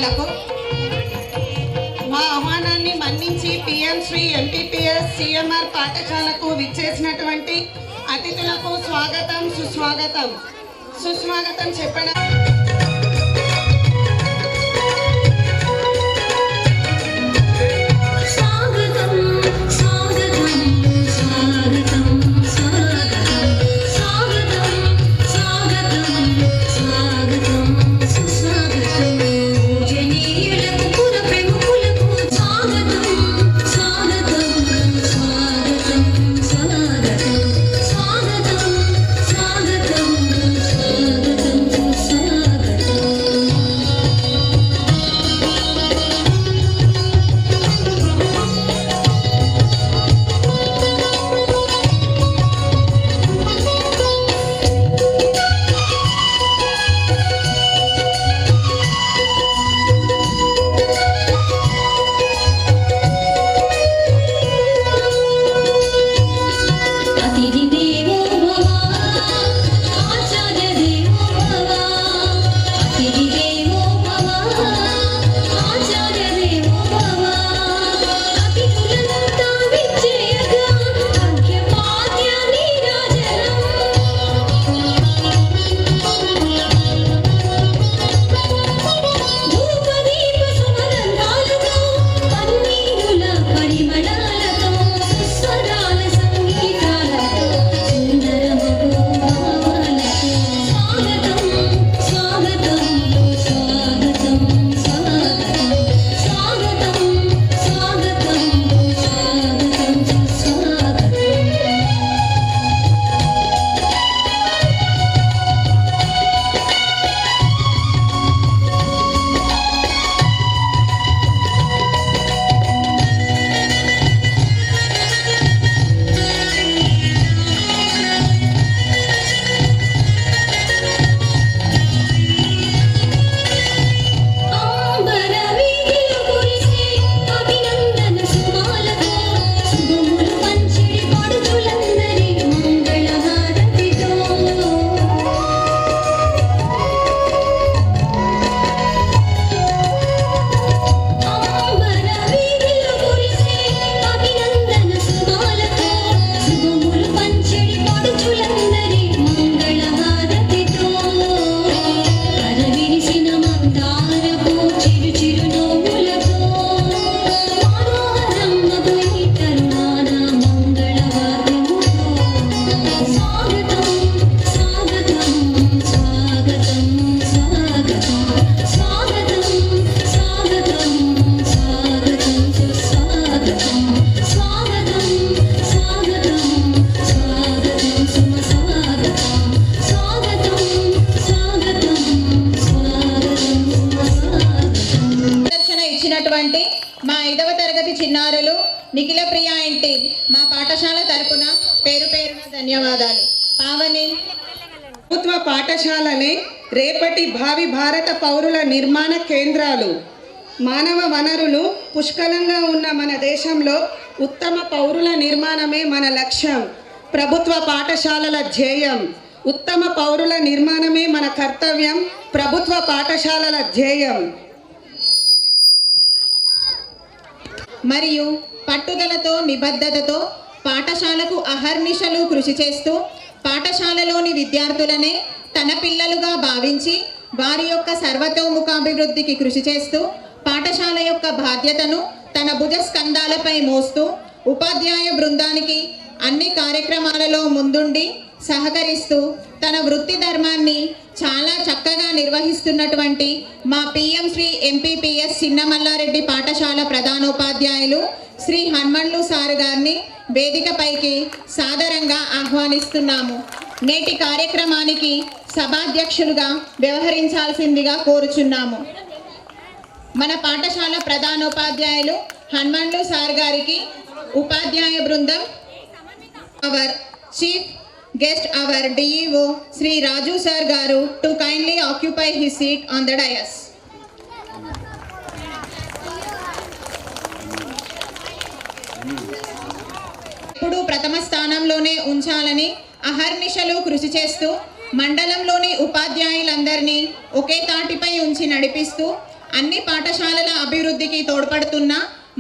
పాఠశాలకు మా ఆహ్వానాన్ని మన్నించి పిఎం శ్రీ ఎంపీపీఎస్ సిఎంఆర్ పాఠశాలకు విచ్చేసినటువంటి అతిథులకు స్వాగతం సుస్వాగతం చెప్పడం మా 5వ తరగతి చిన్నారులు నిఖిల ప్రియా ఇంటి మా పాఠశాల తరపున పేరు పేరున ధన్యవాదాలు. పావని ప్రభుత్వ పాఠశాలలే రేపటి భావి భారత పౌరుల నిర్మాణ కేంద్రాలు. మానవ వనరులు పుష్కలంగా ఉన్న మన దేశంలో ఉత్తమ పౌరుల నిర్మాణమే మన లక్ష్యం. ప్రభుత్వ పాఠశాలల ధ్యేయం. ఉత్తమ పౌరుల నిర్మాణమే మన కర్తవ్యం. ప్రభుత్వ పాఠశాలల ధ్యేయం. మరియు పట్టుదలతో నిబద్ధతతో పాఠశాలకు అహర్నిశలు కృషి చేస్తూ పాఠశాలలోని విద్యార్థులనే తన పిల్లలుగా భావించి వారి యొక్క సర్వతోముఖాభివృద్ధికి కృషి చేస్తూ పాఠశాల యొక్క బాధ్యతను తన భుజస్కంధాలపై మోస్తూ ఉపాధ్యాయ బృందానికి అన్ని కార్యక్రమాలలో ముందుండి సహకరిస్తూ తన వృత్తి ధర్మాన్ని చాలా చక్కగా నిర్వహిస్తున్నటువంటి మా పిఎం శ్రీ ఎంపీపీఎస్ చిన్నమల్లారెడ్డి పాఠశాల ప్రధానోపాధ్యాయులు శ్రీ హనుమండ్లు సార్ గారిని వేదికపైకి సాదరంగా ఆహ్వానిస్తున్నాము. నేటి కార్యక్రమానికి సభాధ్యక్షులుగా వ్యవహరించాల్సిందిగా కోరుచున్నాము. మన పాఠశాల ప్రధానోపాధ్యాయులు హనుమండ్లు సార్ గారికి ఉపాధ్యాయ బృందం our chief guest our DEO Sri Raju sir garu to kindly occupy his seat on the dais. ఇప్పుడు ప్రథమ స్థానంలోనే ఉంచాలని అహర్నిశలు కృషి చేస్తూ మండలంలోని ఉపాధ్యాయులందరినీ ఒకే తాటిపై ఉంచి నడిపిస్తూ అన్ని పాఠశాలల అభివృద్ధికి తోడ్పడుతున్న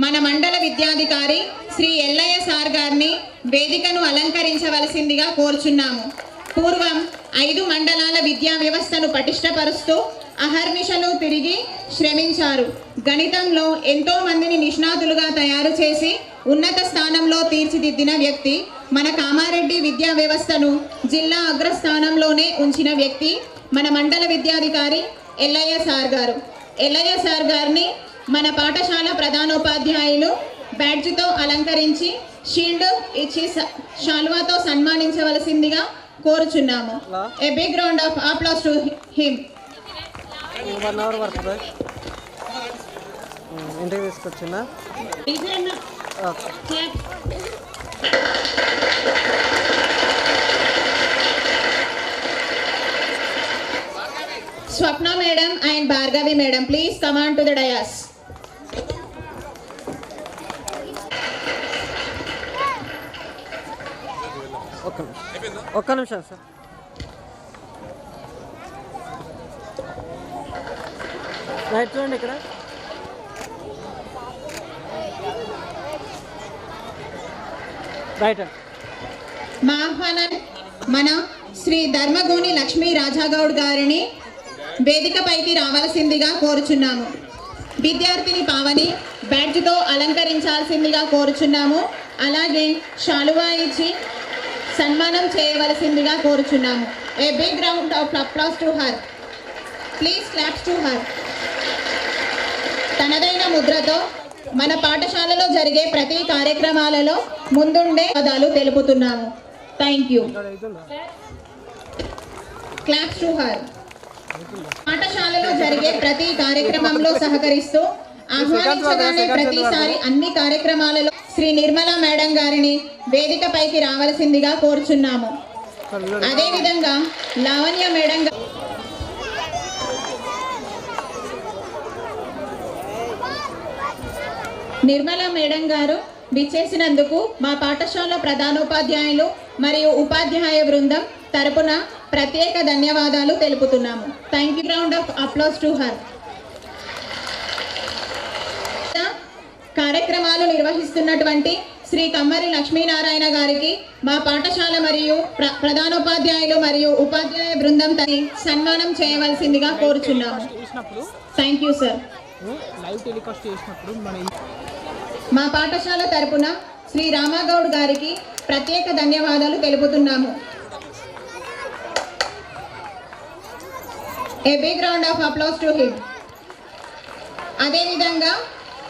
మన మండల విద్యాధికారి శ్రీ ఎల్లయ్య సార్ గారిని వేదికను అలంకరించవలసిందిగా కోరుచున్నాము. పూర్వం 5 మండలాల విద్యా వ్యవస్థను పటిష్టపరుస్తూ అహర్నిశలు తిరిగి శ్రమించారు. గణితంలో ఎంతో మందిని నిష్ణాతులుగా తయారు చేసి ఉన్నత స్థానంలో తీర్చిదిద్దిన వ్యక్తి, మన కామారెడ్డి విద్యా వ్యవస్థను జిల్లా అగ్రస్థానంలోనే ఉంచిన వ్యక్తి మన మండల విద్యాధికారి ఎల్లయ్య సార్ గారు. ఎల్లయ్య సార్ గారిని మన పాఠశాల ప్రధానోపాధ్యాయులు బ్యాడ్జ్తో అలంకరించి షీల్డ్ ఇచ్చి శాల్వాతో సన్మానించవలసిందిగా కోరుచున్నాము. A big round of applause to him. ఇంటికి తీసుకొచ్చిందా? Swapna madam and Bhargavi madam, please come on to the dais. ఒక్క నిమిషం సార్. రైట్ చూడండి ఇక్కడ. రైట్. మా ఆహ్వానం మన శ్రీ ధర్మగోని లక్ష్మీ రాజాగౌడ్ గారిని వేదికపైకి రావాల్సిందిగా కోరుచున్నాము. విద్యార్థిని పావని బ్యాడ్జ్తో అలంకరించాల్సిందిగా కోరుచున్నాము. అలాగే శాలువా ఇచ్చి సన్మానం చేయవలసిందిగా కోరుచున్నాము. A big round of applause to her. Please claps to her. తనదైన ముద్రతో మన పాఠశాలలో జరిగే ప్రతి కార్యక్రమాలలో ముందుండే పదాలు తెలుపుతున్నాము. Thank you. Claps to her. పాఠశాలలో జరిగే ప్రతి కార్యక్రమంలో సహకరిస్తూ ఆహ్వానించగానే ప్రతిసారి అన్ని కార్యక్రమాలలో శ్రీ నిర్మలా మేడం గారిని వేదికపైకి రావాల్సిందిగా కోరుచున్నాము. అదేవిధంగా లావణ్య మేడం నిర్మలా మేడం గారు విచ్చేసినందుకు మా పాఠశాల ప్రధానోపాధ్యాయులు మరియు ఉపాధ్యాయ బృందం తరపున ప్రత్యేక ధన్యవాదాలు తెలుపుతున్నాము. Thank you. Round of applause to her. కార్యక్రమాలు నిర్వహిస్తున్నటువంటి శ్రీ కమ్మరి లక్ష్మీనారాయణ గారికి మా పాఠశాల మరియు ప్రధానోపాధ్యాయులు మరియు ఉపాధ్యాయ బృందం సన్మానం చేయవలసిందిగా కోరుచున్నాము. Thank you sir. Live telecast చేసినప్పుడు మా పాఠశాల తరపున శ్రీ రామాగౌడ్ గారికి ప్రత్యేక ధన్యవాదాలు తెలుపుతున్నాము. A big round of applause to him. అదేవిధంగా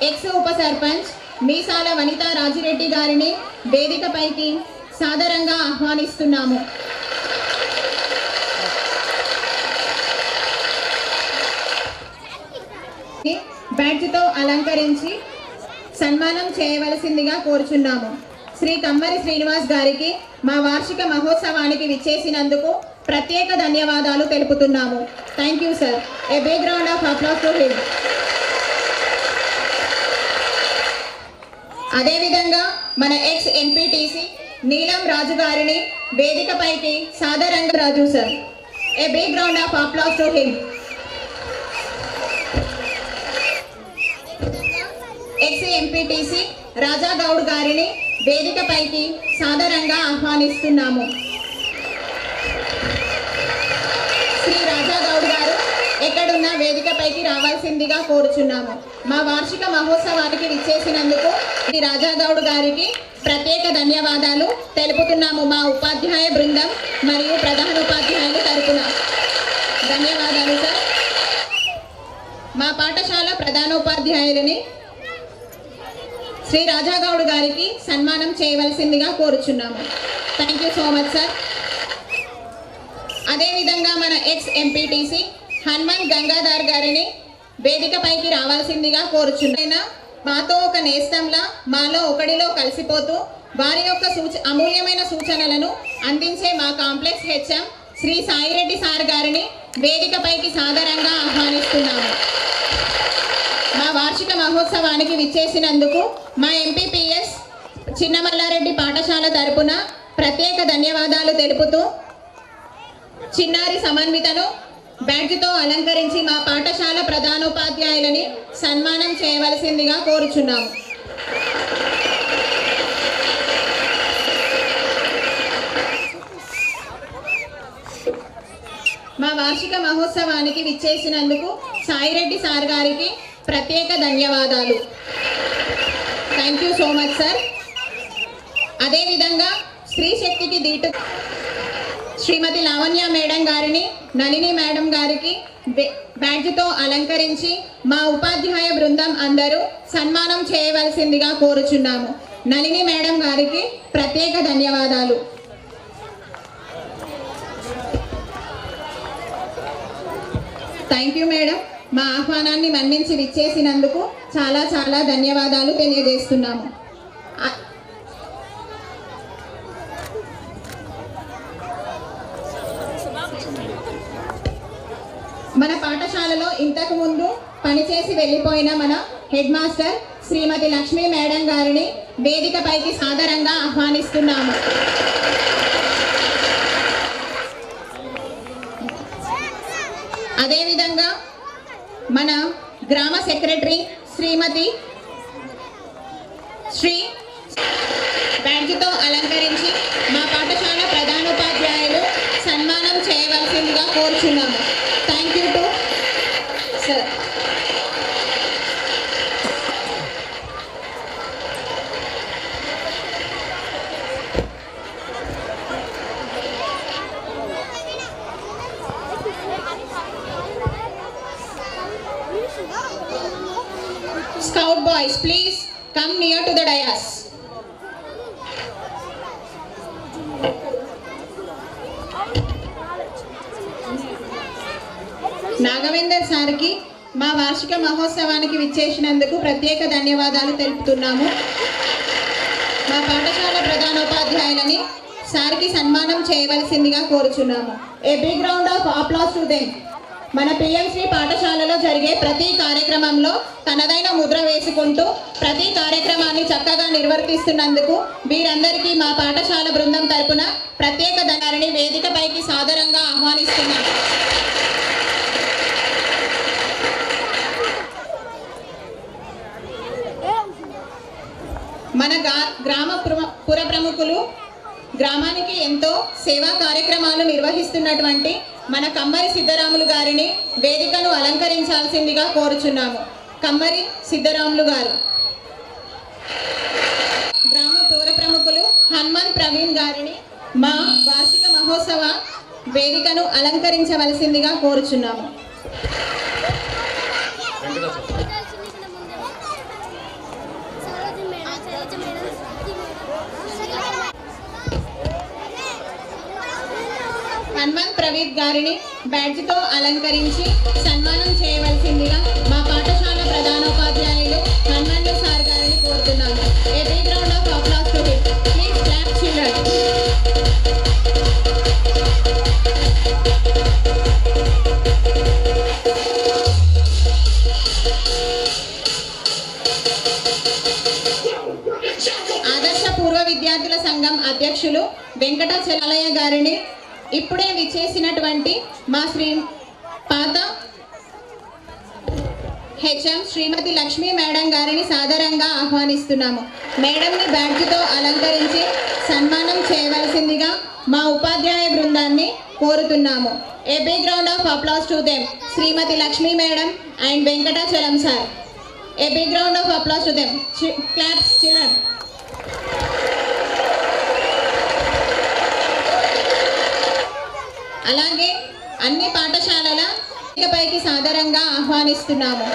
ఎక్స్ ఉప సర్పంచ్ మీసాల వనితా రాజిరెడ్డి గారిని వేదికపైకి సాదరంగా ఆహ్వానిస్తున్నాము. బ్యాడ్జ్తో అలంకరించి సన్మానం చేయవలసిందిగా కోరుచున్నాము. శ్రీ కమ్మరి శ్రీనివాస్ గారికి మా వార్షిక మహోత్సవానికి విచ్చేసినందుకు ప్రత్యేక ధన్యవాదాలు తెలుపుతున్నాము. Thank you sir. A big round of applause to him. అదేవిధంగా మన ఎక్స్ ఎంపీటీసీ నీలం రాజు గారిని వేదికపైకి సాదరంగా Raju sir. A big round of applause to him. Ex MPTC Raja Goud గారిని వేదికపైకి సాదరంగా ఆహ్వానిస్తున్నాము. శ్రీ రాజా గౌడ్ గారు ఎక్కడున్నా వేదికపైకి రావాల్సిందిగా కోరుచున్నాము. మా వార్షిక మహోత్సవానికి విచ్చేసినందుకు శ్రీ రాజా గౌడ్ గారికి ప్రత్యేక ధన్యవాదాలు తెలుపుతున్నాము. మా ఉపాధ్యాయ బృందం మరియు ప్రధాన ఉపాధ్యాయులు తరపున ధన్యవాదాలు సార్. మా పాఠశాల ప్రధానోపాధ్యాయులని శ్రీ రాజాగౌడ్ గారికి సన్మానం చేయవలసిందిగా కోరుచున్నాము. Thank you so much sir. అదేవిధంగా మన ఎక్స్ ఎంపీటీసీ హనుమంత్ గంగాధర్ గారిని వేదికపైకి రావాల్సిందిగా కోరుచున్నాను. మాతో ఒక నేస్తంలా మాలో ఒకడిలో కలిసిపోతూ వారి యొక్క అమూల్యమైన సూచనలను అందించే మా complex HM Shri Sai Reddy sir గారిని వేదికపైకి సాదరంగా ఆహ్వానిస్తున్నాము. మా వార్షిక మహోత్సవానికి విచ్చేసినందుకు మా ఎంపీపీఎస్ చిన్నమల్లారెడ్డి పాఠశాల తరపున ప్రత్యేక ధన్యవాదాలు తెలుపుతూ చిన్నారి సమన్వితను బ్యాడ్జ్తో అలంకరించి మా పాఠశాల ప్రధానోపాధ్యాయులని సన్మానం చేయవలసిందిగా కోరుచున్నాము. మా వార్షిక మహోత్సవానికి విచ్చేసినందుకు సాయిరెడ్డి సార్ గారికి ప్రత్యేక ధన్యవాదాలు. Thank you so much sir. అదేవిధంగా స్త్రీ శక్తికి దీటు శ్రీమతి లావణ్య మేడం గారిని, నళిని మేడం గారికి బ్యాడ్జ్తో అలంకరించి మా ఉపాధ్యాయ బృందం అందరూ సన్మానం చేయవలసిందిగా కోరుచున్నాము. నళిని మేడం గారికి ప్రత్యేక ధన్యవాదాలు. Thank you madam. మా ఆహ్వానాన్ని మన్నించి విచ్చేసినందుకు చాలా చాలా ధన్యవాదాలు తెలియజేస్తున్నాము. మన పాఠశాలలో ఇంతకు ముందు పనిచేసి వెళ్ళిపోయిన మన హెడ్ మాస్టర్ శ్రీమతి లక్ష్మీ మేడం గారిని వేదికపైకి సాదరంగా ఆహ్వానిస్తున్నాము. అదేవిధంగా మన గ్రామ సెక్రటరీ శ్రీమతి బ్యాడ్జ్తో అలంకరించి మా పాఠశాల ప్రధానోపాధ్యాయులు సన్మానం చేయవలసిందిగా కోరుచున్నాము. Thank you to sir. Scout boys, please come near to the dais. నాగవేందర్ సార్కి మా వార్షిక మహోత్సవానికి విచ్చేసినందుకు ప్రత్యేక ధన్యవాదాలు తెలుపుతున్నాము. మా పాఠశాల ప్రధానోపాధ్యాయులని సార్కి సన్మానం చేయవలసిందిగా కోరుచున్నాము. A big round of applause to them. మన పిఎంశ్రీ పాఠశాలలో జరిగే ప్రతి కార్యక్రమంలో తనదైన ముద్ర వేసుకుంటూ ప్రతి కార్యక్రమాన్ని చక్కగా నిర్వర్తిస్తున్నందుకు వీరందరికీ మా పాఠశాల బృందం తరపున ప్రత్యేక ధన్యవాదాలని వేదికపైకి సాదరంగా ఆహ్వానిస్తున్నాం. మన గ్రామ పుర ప్రముఖులు గ్రామానికి ఎంతో సేవా కార్యక్రమాలు నిర్వహిస్తున్నటువంటి మన కమ్మరి సిద్ధరాములు గారిని వేదికను అలంకరించాల్సిందిగా కోరుచున్నాము. కమ్మరి సిద్ధరాములు గారు. గ్రామ పౌర ప్రముఖులు హనుమాన్ ప్రవీణ్ గారిని మా వార్షిక మహోత్సవ వేదికను అలంకరించవలసిందిగా కోరుచున్నాము. హనుమాన్ ప్రవీణ్ గారిని బ్యాడ్జ్తో అలంకరించి సన్మానం చేయవలసిందిగా మా పాఠశాల ప్రధానోపాధ్యాయులు హనుమంతు సార్ గారిని కోరుతున్నాము. A big round of applause to him. Please clap children. ఆదర్శ పూర్వ విద్యార్థుల సంఘం అధ్యక్షులు వెంకటాచలయ్య గారిని ఇప్పుడే విచ్చేసినటువంటి మా పాత హెచ్ఎం శ్రీమతి లక్ష్మీ మేడం గారిని సాదరంగా ఆహ్వానిస్తున్నాము. మేడంని బ్యాడ్జ్తో అలంకరించి సన్మానం చేయవలసిందిగా మా ఉపాధ్యాయ బృందాన్ని కోరుతున్నాము. A big round of applause to them. Shrimati Lakshmi madam and Venkatachalam sir. A big round of applause to them. Claps children. అలాగే అన్ని పాఠశాలల పైకి సాదరంగా ఆహ్వానిస్తున్నాము.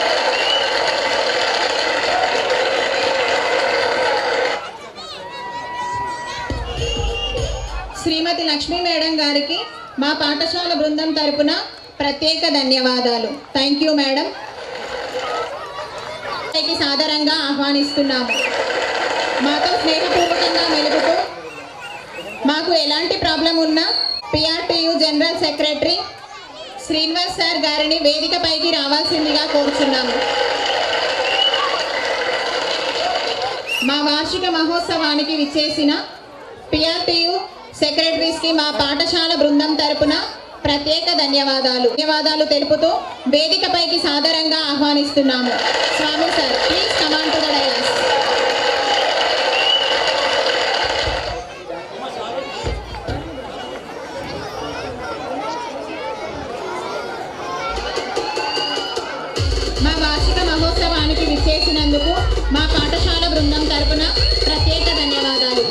శ్రీమతి లక్ష్మీ మేడం గారికి మా పాఠశాల బృందం తరపున ప్రత్యేక ధన్యవాదాలు. Thank you madam. పైకి సాదరంగా ఆహ్వానిస్తున్నాము. మాతో స్నేహపూర్వకంగా మెలుగుతూ మాకు ఎలాంటి ప్రాబ్లం ఉన్నా PRTU general secretary Srinivas sir గారిని వేదికపైకి రావాల్సిందిగా కోరుచున్నాము. మా వార్షిక మహోత్సవానికి విచ్చేసిన పిఆర్టీయు సెక్రటరీస్కి మా పాఠశాల బృందం తరపున ప్రత్యేక ధన్యవాదాలు తెలుపుతూ వేదికపైకి సాదరంగా ఆహ్వానిస్తున్నాము. Swamy sir, please come on to the dais. మా వార్షిక మహోత్సవానికి విచ్చేసినందుకు మా పాఠశాల బృందం తరపున ప్రత్యేక ధన్యవాదాలు.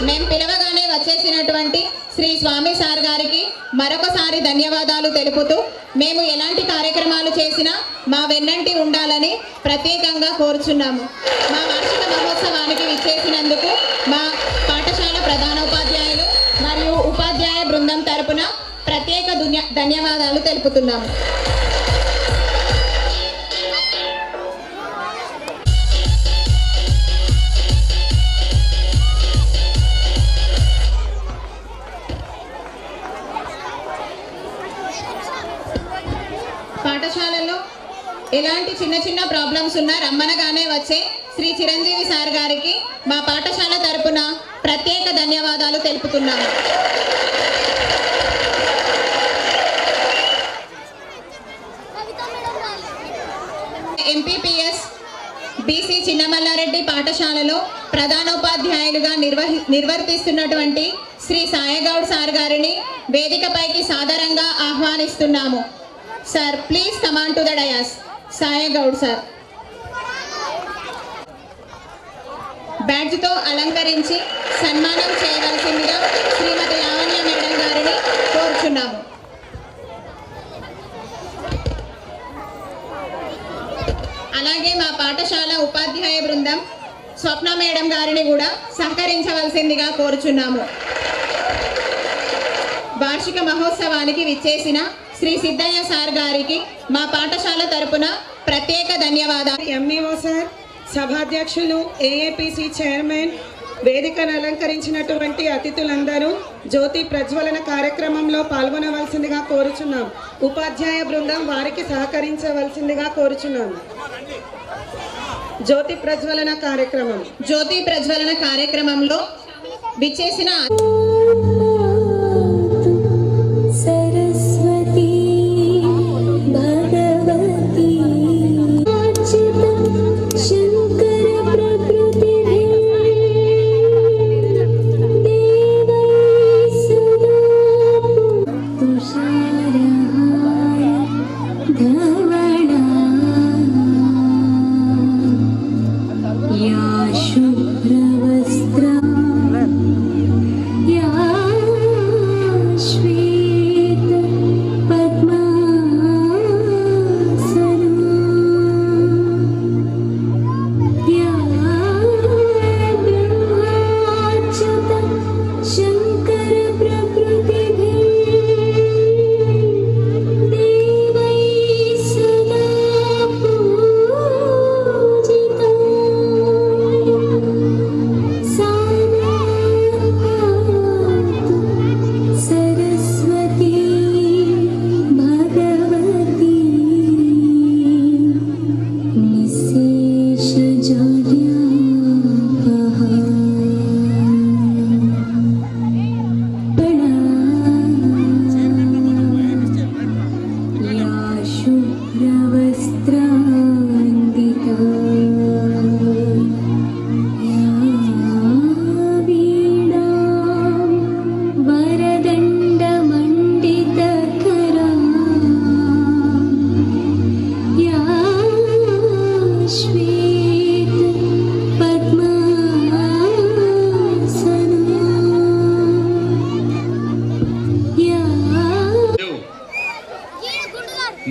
మేము పిలవగానే వచ్చేసినటువంటి శ్రీ స్వామి సార్ గారికి మరొకసారి ధన్యవాదాలు తెలుపుతూ మేము ఎలాంటి కార్యక్రమాలు చేసినా మా వెన్నంటి ఉండాలని ప్రత్యేకంగా కోరుచున్నాము. మా వార్షిక మహోత్సవానికి విచ్చేసినందుకు మా పాఠశాల ప్రధానోపాధ్యాయులు మరియు ఉపాధ్యాయ బృందం తరపున ప్రత్యేక ధన్యవాదాలు తెలుపుతున్నాము. పాఠశాలలో ఎలాంటి చిన్న ప్రాబ్లమ్స్ ఉన్నా రమ్మనగానే వచ్చే శ్రీ చిరంజీవి సార్ గారికి మా పాఠశాల తరపున ప్రత్యేక ధన్యవాదాలు తెలుపుతున్నాము. ఎంపీపీఎస్ బీసీ చిన్నమల్లారెడ్డి పాఠశాలలో ప్రధానోపాధ్యాయులుగా నిర్వర్తిస్తున్నటువంటి శ్రీ సాయగౌడ్ సార్ గారిని వేదికపైకి సాదరంగా ఆహ్వానిస్తున్నాము. Sir, please come on to the dais. Saigoud sir బ్యాడ్జ్తో అలంకరించి సన్మానం చేయవలసిందిగా శ్రీమతి లావణ్య మేడం గారిని కోరుచున్నాము. అలాగే మా పాఠశాల ఉపాధ్యాయ బృందం స్వప్న మేడం గారిని కూడా సహకరించవలసిందిగా కోరుచున్నాము. వార్షిక మహోత్సవానికి విచ్చేసిన శ్రీ సిద్ధయ్య సార్ గారికి మా పాఠశాల తరపున ప్రత్యేక ధన్యవాదాలు. ఎంఈఓ సార్, సభాధ్యక్షులు, ఏఏపీసీ చైర్మన్, వేదికను అలంకరించినటువంటి అతిథులందరూ జ్యోతి ప్రజ్వలన కార్యక్రమంలో పాల్గొనవలసిందిగా కోరుచున్నాం. ఉపాధ్యాయ బృందం వారికి సహకరించవలసిందిగా కోరుచున్నాం. జ్యోతి ప్రజ్వలన కార్యక్రమంలో విచ్చేసిన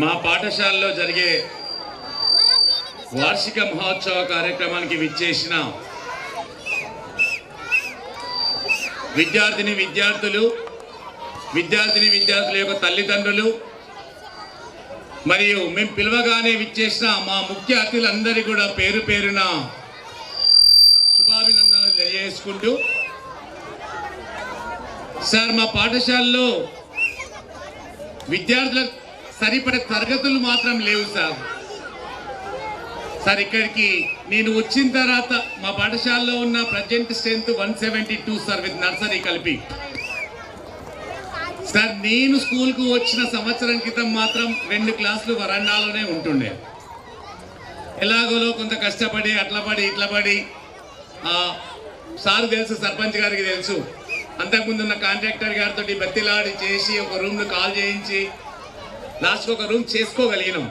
మా పాఠశాలలో జరిగే వార్షిక మహోత్సవ కార్యక్రమానికి విచ్చేసిన విద్యార్థుల యొక్క తల్లిదండ్రులు మరియు మేము పిలవగానే విచ్చేసిన మా ముఖ్య అతిథులందరికీ కూడా పేరు పేరున శుభాభినందనలు తెలియజేసుకుంటూ, సార్ మా పాఠశాలలో విద్యార్థులకు సరిపడే తరగతులు మాత్రం లేవు సార్. సార్ ఇక్కడికి నేను వచ్చిన తర్వాత మా పాఠశాలలో ఉన్న present strength 172 sir with nursery కలిపి. సార్ నేను స్కూల్కు వచ్చిన సంవత్సరం క్రితం మాత్రం 2 క్లాసులు వరండాలోనే ఉంటుండే. ఎలాగోలో కొంత కష్టపడి అట్లా పడి ఇట్లా పడి సార్ తెలుసు, సర్పంచ్ గారికి తెలుసు, అంతకుముందు ఉన్న కాంట్రాక్టర్ గారితో బతిలాడి చేసి ఒక రూమ్ను కాల్ చేయించి లాస్ట్కి ఒక రూమ్ చేసుకోగలిగినాం.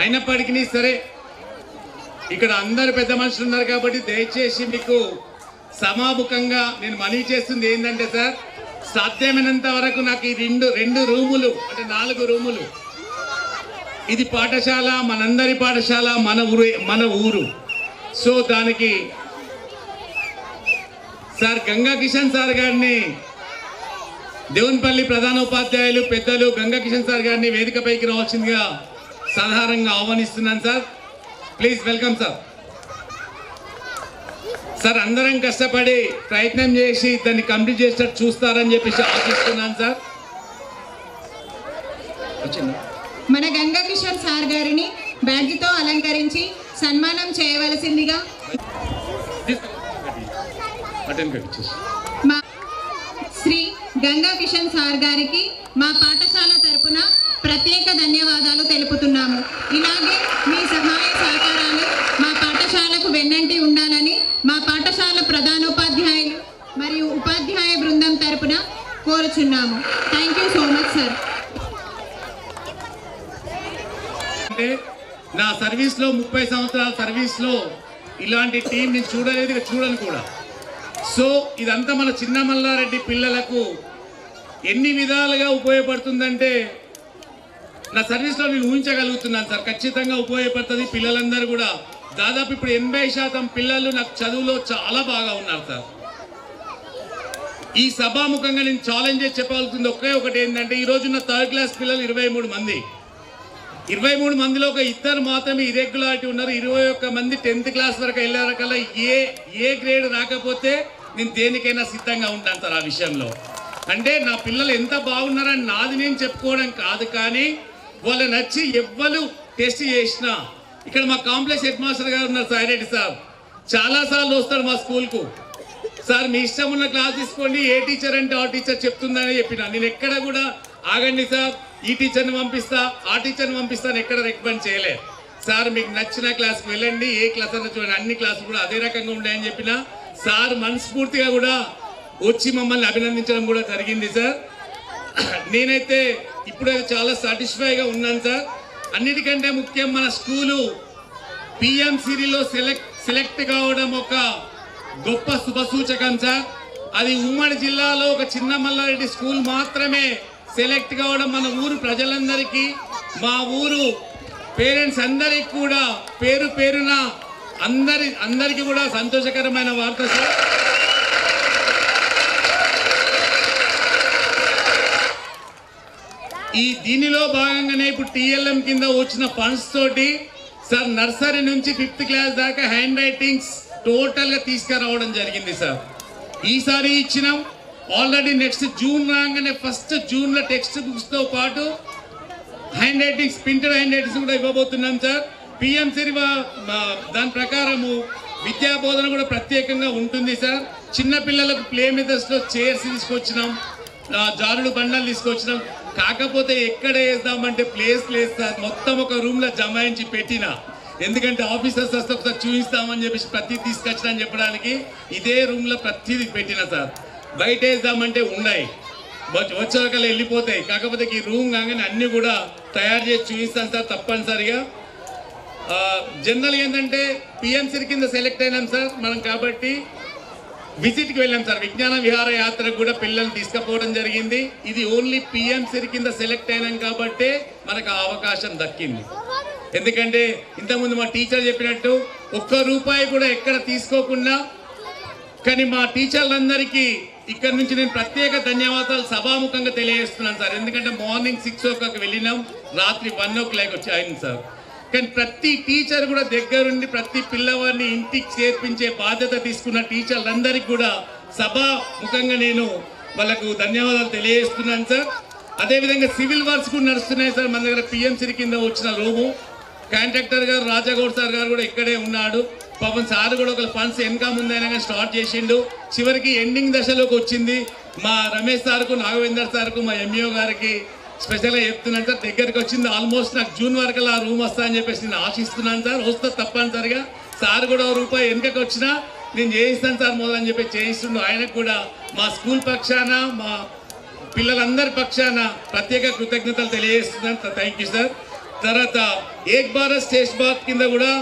అయినప్పటికీ సరే ఇక్కడ అందరు పెద్ద మనుషులు ఉన్నారు కాబట్టి దయచేసి మీకు సమాముఖంగా నేను మనవి చేస్తుంది ఏంటంటే సార్, సాధ్యమైనంత వరకు నాకు ఈ రెండు రూములు అంటే 4 రూములు, ఇది పాఠశాల, మనందరి పాఠశాల, మన ఊరు. సో దానికి సార్ గంగా కిషన్ సార్ గారిని, దేవునిపల్లి ప్రధాన ఉపాధ్యాయులు పెద్దలు గంగా కిషన్ సార్ గారిని వేదికపైకి రావాల్సిందిగా సాధారణంగా ఆహ్వానిస్తున్నాను sir. Please welcome sir. Sir అందరం కష్టపడి ప్రయత్నం చేసి దాన్ని కంప్లీట్ చేసేటట్టు చూస్తారని చెప్పేసి ఆశిస్తున్నాను సార్. మన గంగా కిషోర్ సార్ గారిని బ్యాడ్జ్తో అలంకరించి సన్మానం చేయవలసిందిగా మా శ్రీ గంగా కిషన్ సార్ గారికి మా పాఠశాల తరపున ప్రత్యేక ధన్యవాదాలు తెలుపుతున్నాము. ఇలాగే మీ సహాయ సహకారాలు మా పాఠశాలకు వెన్నంటి ఉండాలని మా పాఠశాల ప్రధానోపాధ్యాయులు మరియు ఉపాధ్యాయ బృందం తరపున కోరుచున్నాము. Thank you so much sir. అంటే నా సర్వీస్లో 30 సంవత్సరాల సర్వీస్లో ఇలాంటి టీం నేను చూడలేదు, చూడను కూడా. సో ఇదంతా మన చిన్న మల్లారెడ్డి పిల్లలకు ఎన్ని విధాలుగా ఉపయోగపడుతుందంటే నా సర్వీస్లో నేను ఊహించగలుగుతున్నాను సార్. ఖచ్చితంగా ఉపయోగపడుతుంది. పిల్లలందరూ కూడా దాదాపు ఇప్పుడు 80% పిల్లలు నాకు చదువులో చాలా బాగా ఉన్నారు సార్. ఈ సభాముఖంగా నేను ఛాలెంజ్ చేసి చెప్పగలుగుతుంది ఒకటి ఏంటంటే, ఈ రోజున్న 3rd క్లాస్ పిల్లలు 23 మంది. 23 మందిలో ఒక 2 మాత్రమే ఇరెగ్యులారిటీ ఉన్నారు. 21 మంది 10th క్లాస్ వరకు వెళ్ళారకల్లా ఏ గ్రేడ్ రాకపోతే నేను దేనికైనా సిద్ధంగా ఉంటాను సార్. ఆ విషయంలో అంటే నా పిల్లలు ఎంత బాగున్నారని నాది నేను చెప్పుకోవడం కాదు, కానీ వాళ్ళు నచ్చి ఎవ్వరు టెస్ట్ చేసినా, ఇక్కడ మా కాంప్లెక్స్ హెడ్ మాస్టర్ గారు ఉన్నారు సాయిరెడ్డి సార్, చాలాసార్లు వస్తాడు మా స్కూల్కు. సార్ మీ ఇష్టం ఉన్న క్లాస్ తీసుకోండి, ఏ టీచర్ అంటే ఆ టీచర్ చెప్తుందని చెప్పిన. నేను ఎక్కడ కూడా ఆగండి సార్, ఈ టీచర్ని పంపిస్తా ఆ టీచర్ని పంపిస్తాను ఎక్కడ రికమెండ్ చేయలే. సార్ మీకు నచ్చిన క్లాస్కి వెళ్ళండి, ఏ క్లాస్ అన్న చూడండి, అన్ని క్లాసులు కూడా అదే రకంగా ఉంటాయని చెప్పిన. సార్ మనస్ఫూర్తిగా కూడా వచ్చి మమ్మల్ని అభినందించడం కూడా జరిగింది సార్. నేనైతే ఇప్పుడైతే చాలా సాటిస్ఫైగా ఉన్నాను సార్. అన్నిటికంటే ముఖ్యం మన స్కూలు పిఎంసిలో సెలెక్ట్ కావడం ఒక గొప్ప శుభసూచకం సార్. అది ఉమ్మడి జిల్లాలో ఒక చిన్న మల్లారెడ్డి స్కూల్ మాత్రమే సెలెక్ట్ కావడం మన ఊరు ప్రజలందరికీ, మా ఊరు పేరెంట్స్ అందరికి కూడా పేరు పేరున అందరికీ కూడా సంతోషకరమైన వార్త సార్. దీనిలో భాగంగానే ఇప్పుడు టీఎల్ఎం కింద వచ్చిన ఫండ్స్ తోటి సార్ నర్సరీ నుంచి 5th క్లాస్ దాకా హ్యాండ్ రైటింగ్స్ టోటల్గా తీసుకురావడం జరిగింది సార్. ఈసారి ఇచ్చినాం. ఆల్రెడీ నెక్స్ట్ జూన్ రాగానే 1st జూన్లో టెక్స్ట్ బుక్స్తో పాటు hand writings, printed hand writings కూడా ఇవ్వబోతున్నాం సార్. పిఎంసి దాని ప్రకారము విద్యా బోధన కూడా ప్రత్యేకంగా ఉంటుంది సార్. చిన్నపిల్లలకు ప్లే మెథడ్స్లో చైర్స్ తీసుకొచ్చినాం, జారుడు బండలు తీసుకొచ్చినాం. కాకపోతే ఎక్కడ వేద్దామంటే ప్లేస్ లేదు సార్. మొత్తం ఒక రూమ్లో జమాయించి పెట్టిన, ఎందుకంటే ఆఫీసర్స్ వస్తే ఒకసారి చూపిస్తామని చెప్పేసి ప్రతి తీసుకొచ్చినా అని చెప్పడానికి ఇదే రూమ్లో ప్రతిదీ పెట్టిన సార్. బయట వేద్దామంటే ఉన్నాయి, వచ్చేకల్లా వెళ్ళిపోతాయి. కాకపోతే ఈ రూమ్ కాగానే అన్నీ కూడా తయారు చేసి చూపిస్తాను సార్ తప్పనిసరిగా. జనరల్గా ఏంటంటే పిఎంసి కింద సెలెక్ట్ అయినాం సార్ మనం, కాబట్టి విజిట్కి వెళ్ళాం సార్. విజ్ఞాన విహార యాత్రకు కూడా పిల్లల్ని తీసుకుపోవడం జరిగింది. ఇది ఓన్లీ పిఎంసి కింద సెలెక్ట్ అయినాం కాబట్టి మనకు ఆ అవకాశం దక్కింది. ఎందుకంటే ఇంతకుముందు మా టీచర్ చెప్పినట్టు ₹1 కూడా ఎక్కడ తీసుకోకుండా, కానీ మా టీచర్లందరికీ ఇక్కడ నుంచి నేను ప్రత్యేక ధన్యవాదాలు సభాముఖంగా తెలియజేస్తున్నాను సార్. ఎందుకంటే మార్నింగ్ 6 o'clock వెళ్ళినాం, రాత్రి 1 o'clock వచ్చి అయింది సార్. కానీ ప్రతి టీచర్ కూడా దగ్గరుండి ప్రతి పిల్లవాడిని ఇంటికి చేర్పించే బాధ్యత తీసుకున్న టీచర్లందరికీ కూడా సభాముఖంగా నేను వాళ్ళకు ధన్యవాదాలు తెలియజేస్తున్నాను సార్. అదేవిధంగా సివిల్ వర్క్స్ కూడా నడుస్తున్నాయి సార్ మన దగ్గర. పిఎంసి కింద వచ్చిన రూము కాంట్రాక్టర్ గారు రాజాగౌడ్ సార్ గారు కూడా ఇక్కడే ఉన్నాడు. పాపం సార్ కూడా ఒక ఫండ్స్ వెనక ముందైనా కానీ స్టార్ట్ చేసిండు. చివరికి ఎండింగ్ దశలోకి వచ్చింది. మా రమేష్ సార్కు, నాగవేందర్ సార్కు, మా ఎంఈఓ గారికి స్పెషల్గా చెప్తున్నాను సార్. దగ్గరికి వచ్చింది. ఆల్మోస్ట్ నాకు జూన్ వరకు ఆ రూమ్ వస్తా అని చెప్పేసి నేను ఆశిస్తున్నాను సార్. వస్తా తప్పనిసరిగా. సార్ కూడా రూపాయి వెనుకకి వచ్చినా నేను చేయిస్తాను సార్ మొదలని చెప్పి చేయిస్తుండు. ఆయనకు కూడా మా స్కూల్ పక్షాన, మా పిల్లలందరి పక్షాన ప్రత్యేక కృతజ్ఞతలు తెలియజేస్తున్నాను. Thank you sir. తర్వాత ఏక్ భారత్ శ్రేష్ఠ భారత్ కింద కూడా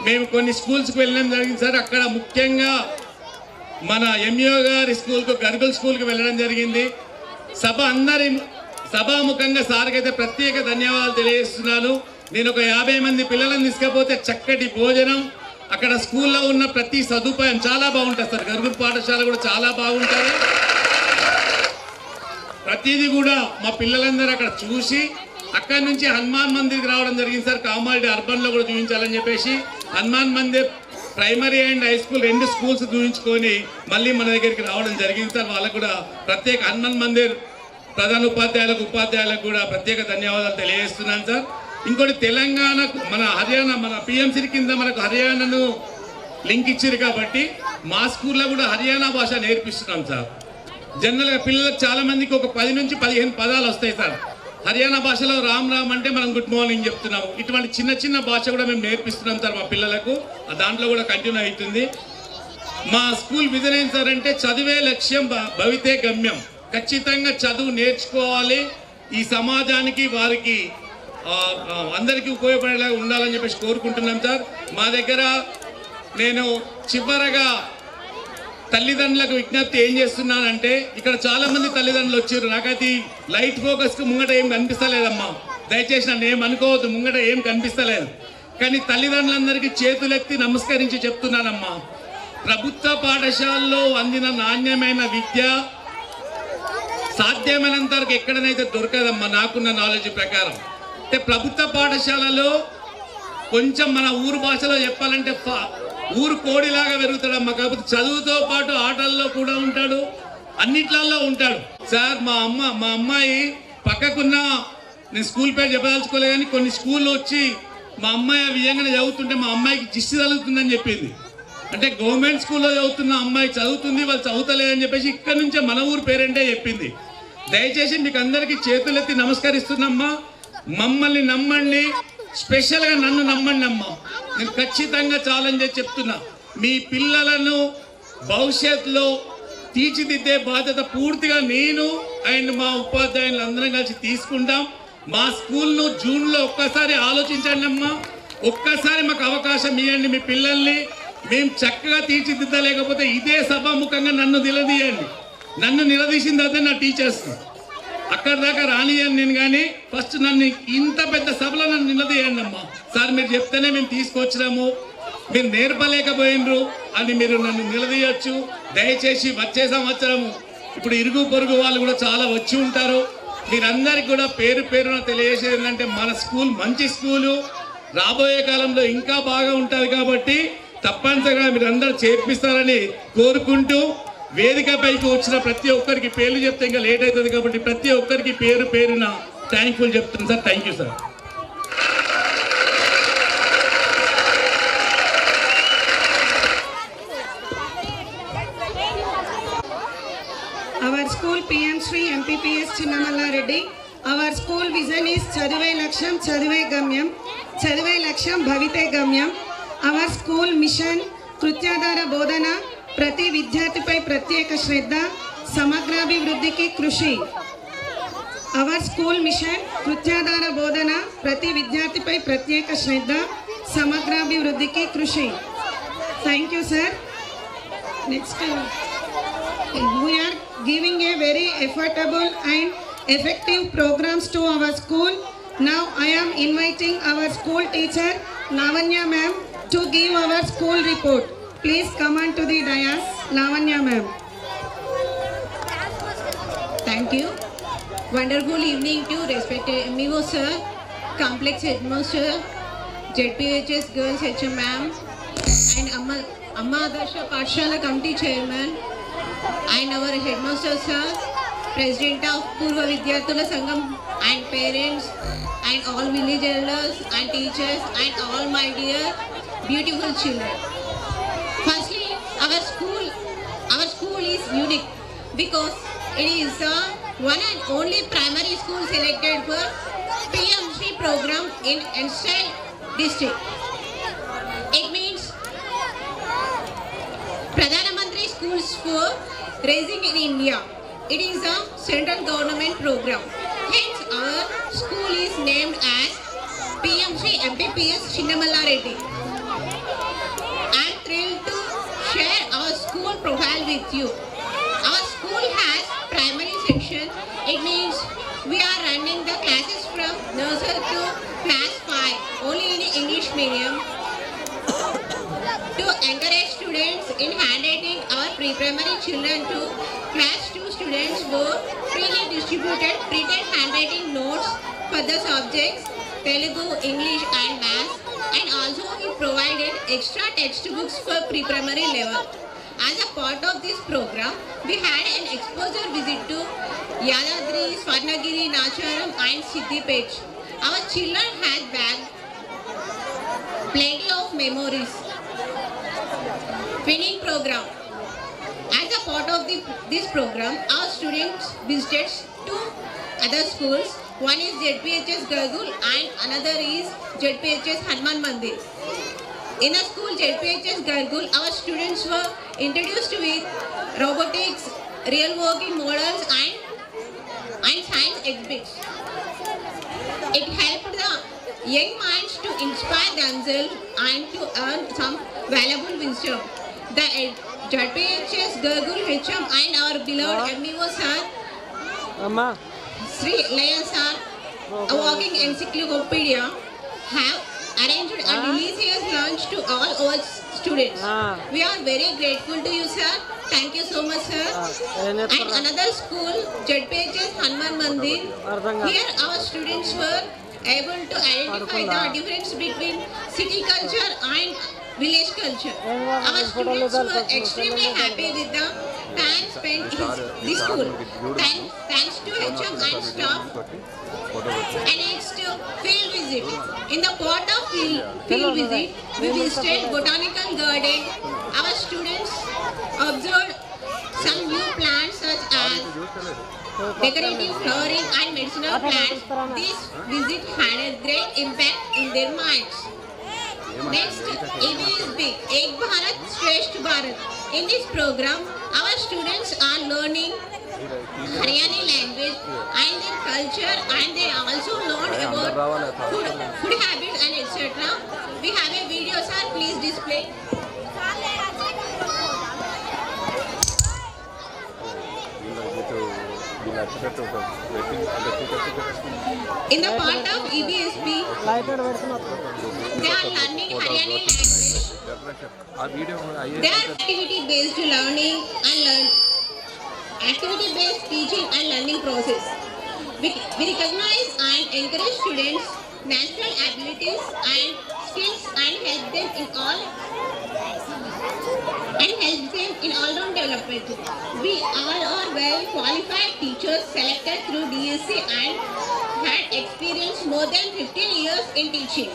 మేము కొన్ని స్కూల్స్కి వెళ్ళడం జరిగింది సార్. అక్కడ ముఖ్యంగా మన ఎంఈఓ గారి స్కూల్కు, గర్గుల్ స్కూల్కి వెళ్ళడం జరిగింది. సభాముఖంగా సార్కి అయితే ప్రత్యేక ధన్యవాదాలు తెలియజేస్తున్నాను. నేను ఒక 50 మంది పిల్లలను తీసుకపోతే చక్కటి భోజనం, అక్కడ స్కూల్లో ఉన్న ప్రతి సదుపాయం చాలా బాగుంటుంది సార్. గర్గుల్ పాఠశాల కూడా చాలా బాగుంటుంది. ప్రతిదీ కూడా మా పిల్లలందరూ అక్కడ చూసి అక్కడి నుంచి హనుమాన్ మందిర్కి రావడం జరిగింది సార్. కామారెడ్డి అర్బన్లో కూడా చూపించాలని చెప్పేసి Hanuman Mandir primary and high school 2 schools చూపించుకొని మళ్ళీ మన దగ్గరికి రావడం జరిగింది సార్. వాళ్ళకు కూడా ప్రత్యేక హనుమాన్ మందిర్ ప్రధాన ఉపాధ్యాయులకు కూడా ప్రత్యేక ధన్యవాదాలు తెలియజేస్తున్నాను సార్. ఇంకోటి తెలంగాణకు, మన హర్యానా, మన పిఎంసీ కింద మనకు హర్యానాను లింక్ ఇచ్చారు కాబట్టి మా స్కూల్లో కూడా హర్యానా భాష నేర్పిస్తున్నాం సార్. జనరల్గా పిల్లలకు చాలా మందికి ఒక 10 నుంచి 15 పదాలు వస్తాయి సార్. హర్యానా భాషలో రామ్ రామ్ అంటే మనం గుడ్ మార్నింగ్ చెప్తున్నాము. ఇటువంటి చిన్న చిన్న భాష కూడా మేము నేర్పిస్తున్నాం సార్ మా పిల్లలకు. దాంట్లో కూడా కంటిన్యూ అవుతుంది. మా స్కూల్ విజన్ ఏం సార్ అంటే చదివే లక్ష్యం భవితే గమ్యం. ఖచ్చితంగా చదువు నేర్చుకోవాలి. ఈ సమాజానికి, వారికి అందరికీ ఉపయోగపడేలాగా ఉండాలని చెప్పేసి కోరుకుంటున్నాం సార్. మా దగ్గర నేను చివరగా తల్లిదండ్రులకు విజ్ఞప్తి ఏం చేస్తున్నానంటే, ఇక్కడ చాలా మంది తల్లిదండ్రులు వచ్చారు. నాకైతే లైట్ ఫోకస్కి ముంగట ఏం కనిపిస్తలేదమ్మా, దయచేసి నన్ను ఏం అనుకోవద్దు, ముంగట ఏం కనిపిస్తలేదు. కానీ తల్లిదండ్రులందరికీ చేతులెత్తి నమస్కరించి చెప్తున్నానమ్మా, ప్రభుత్వ పాఠశాలలో అందిన నాణ్యమైన విద్య సాధ్యమైనంత వరకు ఎక్కడనైతే దొరకదమ్మా. నాకున్న నాలెడ్జ్ ప్రకారం అంటే ప్రభుత్వ పాఠశాలలో కొంచెం మన ఊరు భాషలో చెప్పాలంటే ఊరు కోడిలాగా పెరుగుతాడమ్మా. కాకపోతే చదువుతో పాటు ఆటల్లో కూడా ఉంటాడు, అన్నిట్లలో ఉంటాడు సార్. మా అమ్మాయి పక్కకున్న, నేను స్కూల్ పేరు చెప్పదలుచుకోలే కానీ కొన్ని స్కూల్లో వచ్చి మా అమ్మాయి విధంగానే చదువుతుంటే మా అమ్మాయికి జిస్టు తగులుతుందని చెప్పింది. అంటే గవర్నమెంట్ స్కూల్లో చదువుతున్న అమ్మాయి చదువుతుంది, వాళ్ళు చదువుతలేదని చెప్పేసి ఇక్కడ నుంచే మన ఊరు పేరెంటే చెప్పింది. దయచేసి మీకు అందరికీ చేతులెత్తి నమస్కరిస్తున్నమ్మా. మమ్మల్ని నమ్మండి, స్పెషల్గా నన్ను నమ్మండి అమ్మా. నేను ఖచ్చితంగా ఛాలెంజ్ చేసి చెప్తున్నా, మీ పిల్లలను భవిష్యత్తులో తీర్చిదిద్దే బాధ్యత పూర్తిగా నేను అండ్ మా ఉపాధ్యాయులు అందరం కలిసి తీసుకుంటాం. మా స్కూల్ను జూన్లో ఒక్కసారి ఆలోచించండి అమ్మా. ఒక్కసారి మాకు అవకాశం ఇవ్వండి. మీ పిల్లల్ని మేము చక్కగా తీర్చిదిద్దలేకపోతే ఇదే సభాముఖంగా నన్ను నిలదీయండి. నన్ను నిలదీసిన తర్వాత నా టీచర్స్ అక్కడి దాకా రానియను నేను. కానీ ఫస్ట్ నన్ను ఇంత పెద్ద సభలో నన్ను నిలదీయండి అమ్మా. సార్ మీరు చెప్తేనే మేము తీసుకొచ్చినాము, మీరు నేర్పలేకపోయినరు అని మీరు నన్ను నిలదీయచ్చు. దయచేసి వచ్చే సంవత్సరము ఇప్పుడు ఇరుగు పొరుగు వాళ్ళు కూడా చాలా వచ్చి ఉంటారు. మీరందరికీ కూడా పేరు పేరున తెలియజేసేది ఏంటంటే, మన స్కూల్ మంచి స్కూలు, రాబోయే కాలంలో ఇంకా బాగా ఉంటుంది. కాబట్టి తప్పనిసరిగా మీరు అందరూ చేర్పిస్తారని కోరుకుంటూ, వేదికపైకి వచ్చిన ప్రతి ఒక్కరికి పేర్లు చెప్తే ఇంకా లేట్ అవుతుంది కాబట్టి ప్రతి ఒక్కరికి పేరు పేరున థ్యాంక్ఫుల్ చెప్తున్నాను sir. Thank you sir. Our school PM Shri MPPS Chinnamalla Reddy. Our school vision is చదివే లక్ష్యం చదివే గమ్యం, చదివే లక్ష్యం భవితే గమ్యం. Our school mission కృత్యాధార బోధన, ప్రతి విద్యార్థిపై ప్రత్యేక శ్రద్ధ, సమగ్రాభివృద్ధికి కృషి. అవర్ స్కూల్ మిషన్ కృత్యాధార బోధన, ప్రతి విద్యార్థిపై ప్రత్యేక శ్రద్ధ, సమగ్రాభివృద్ధికి కృషి. Thank you sir. Next we are giving a very affordable and effective programs to our school. Now I am inviting our school teacher Lavanya ma'am to give our school report. Please come on to the dais, Lavanya ma'am. Thank you. Wonderful evening to respected MEO sir, complex headmaster, ZPHS girls HM ma'am, and Amma Adarsha Pathshala committee chairman, and our headmaster sir, President of Purva Vidyarthula Sangam, and parents, and all village elders and teachers, and all my dear beautiful children. Firstly, our school is unique because it is the one and only primary school selected for PMC program in Ensai district. It means Pradhana Mantri Schools for Raising in India. It is a central government program. Hence, our school is named as PMC MPPS Chinnamalla Reddy. I am thrilled to share our school profile with you. Our school has primary section. It means we are running the classes from nursery to class 5 only in English medium to encourage students in handwriting. Our pre-primary children to class 2 students were freely distributed printed handwriting notes for the subjects Telugu, English and Maths, and also we provided extra textbooks for pre-primary level. As a part of this program, we had an exposure visit to Yadadri, Swarnagiri, Nacharam and Siddipet. Our children had bagged plenty of memories. Twinning program. As a part of this program, our students visited two other schools. One is ZPHS Gargul and another is ZPHS Hanuman Mandir. In a school ZPHS Gargul, our students were introduced with robotics, real working models and science exhibits. It helped the young minds to inspire themselves and to earn some valuable wisdom. The ZPHS Gargul HM and our beloved MEO sir, అమ్మా Sri Laya sir, a walking encyclopedia, have arranged a delicious lunch to all our students. We are very grateful to you, sir. Thank you so much, sir. And another school, ZPHS Hanuman Mandir. Here our students were able to identify the difference between city culture and village culture. Our students were extremely happy with the time spent in this school. Thanks to HM and staff. And it's to field visit. In the part of field visit, we visited botanical garden. Our students observed some new plants such as decorative flowering and medicinal plants. This visit had a great impact in their minds. Next, EBSB, Ek Bharat Shresth Bharat. In this program, our students are learning Haryani language and their culture, and they also learn about food habits and etc. We have a video, sir. Please display. In the part of EBSB, they are learning Haryani language. They are activity-based learning and activity-based teaching and learning process. We recognize and encourage students' natural abilities and skills and help them in all-round development. We all are well qualified teachers selected through DSC and had experienced more than 15 years in teaching.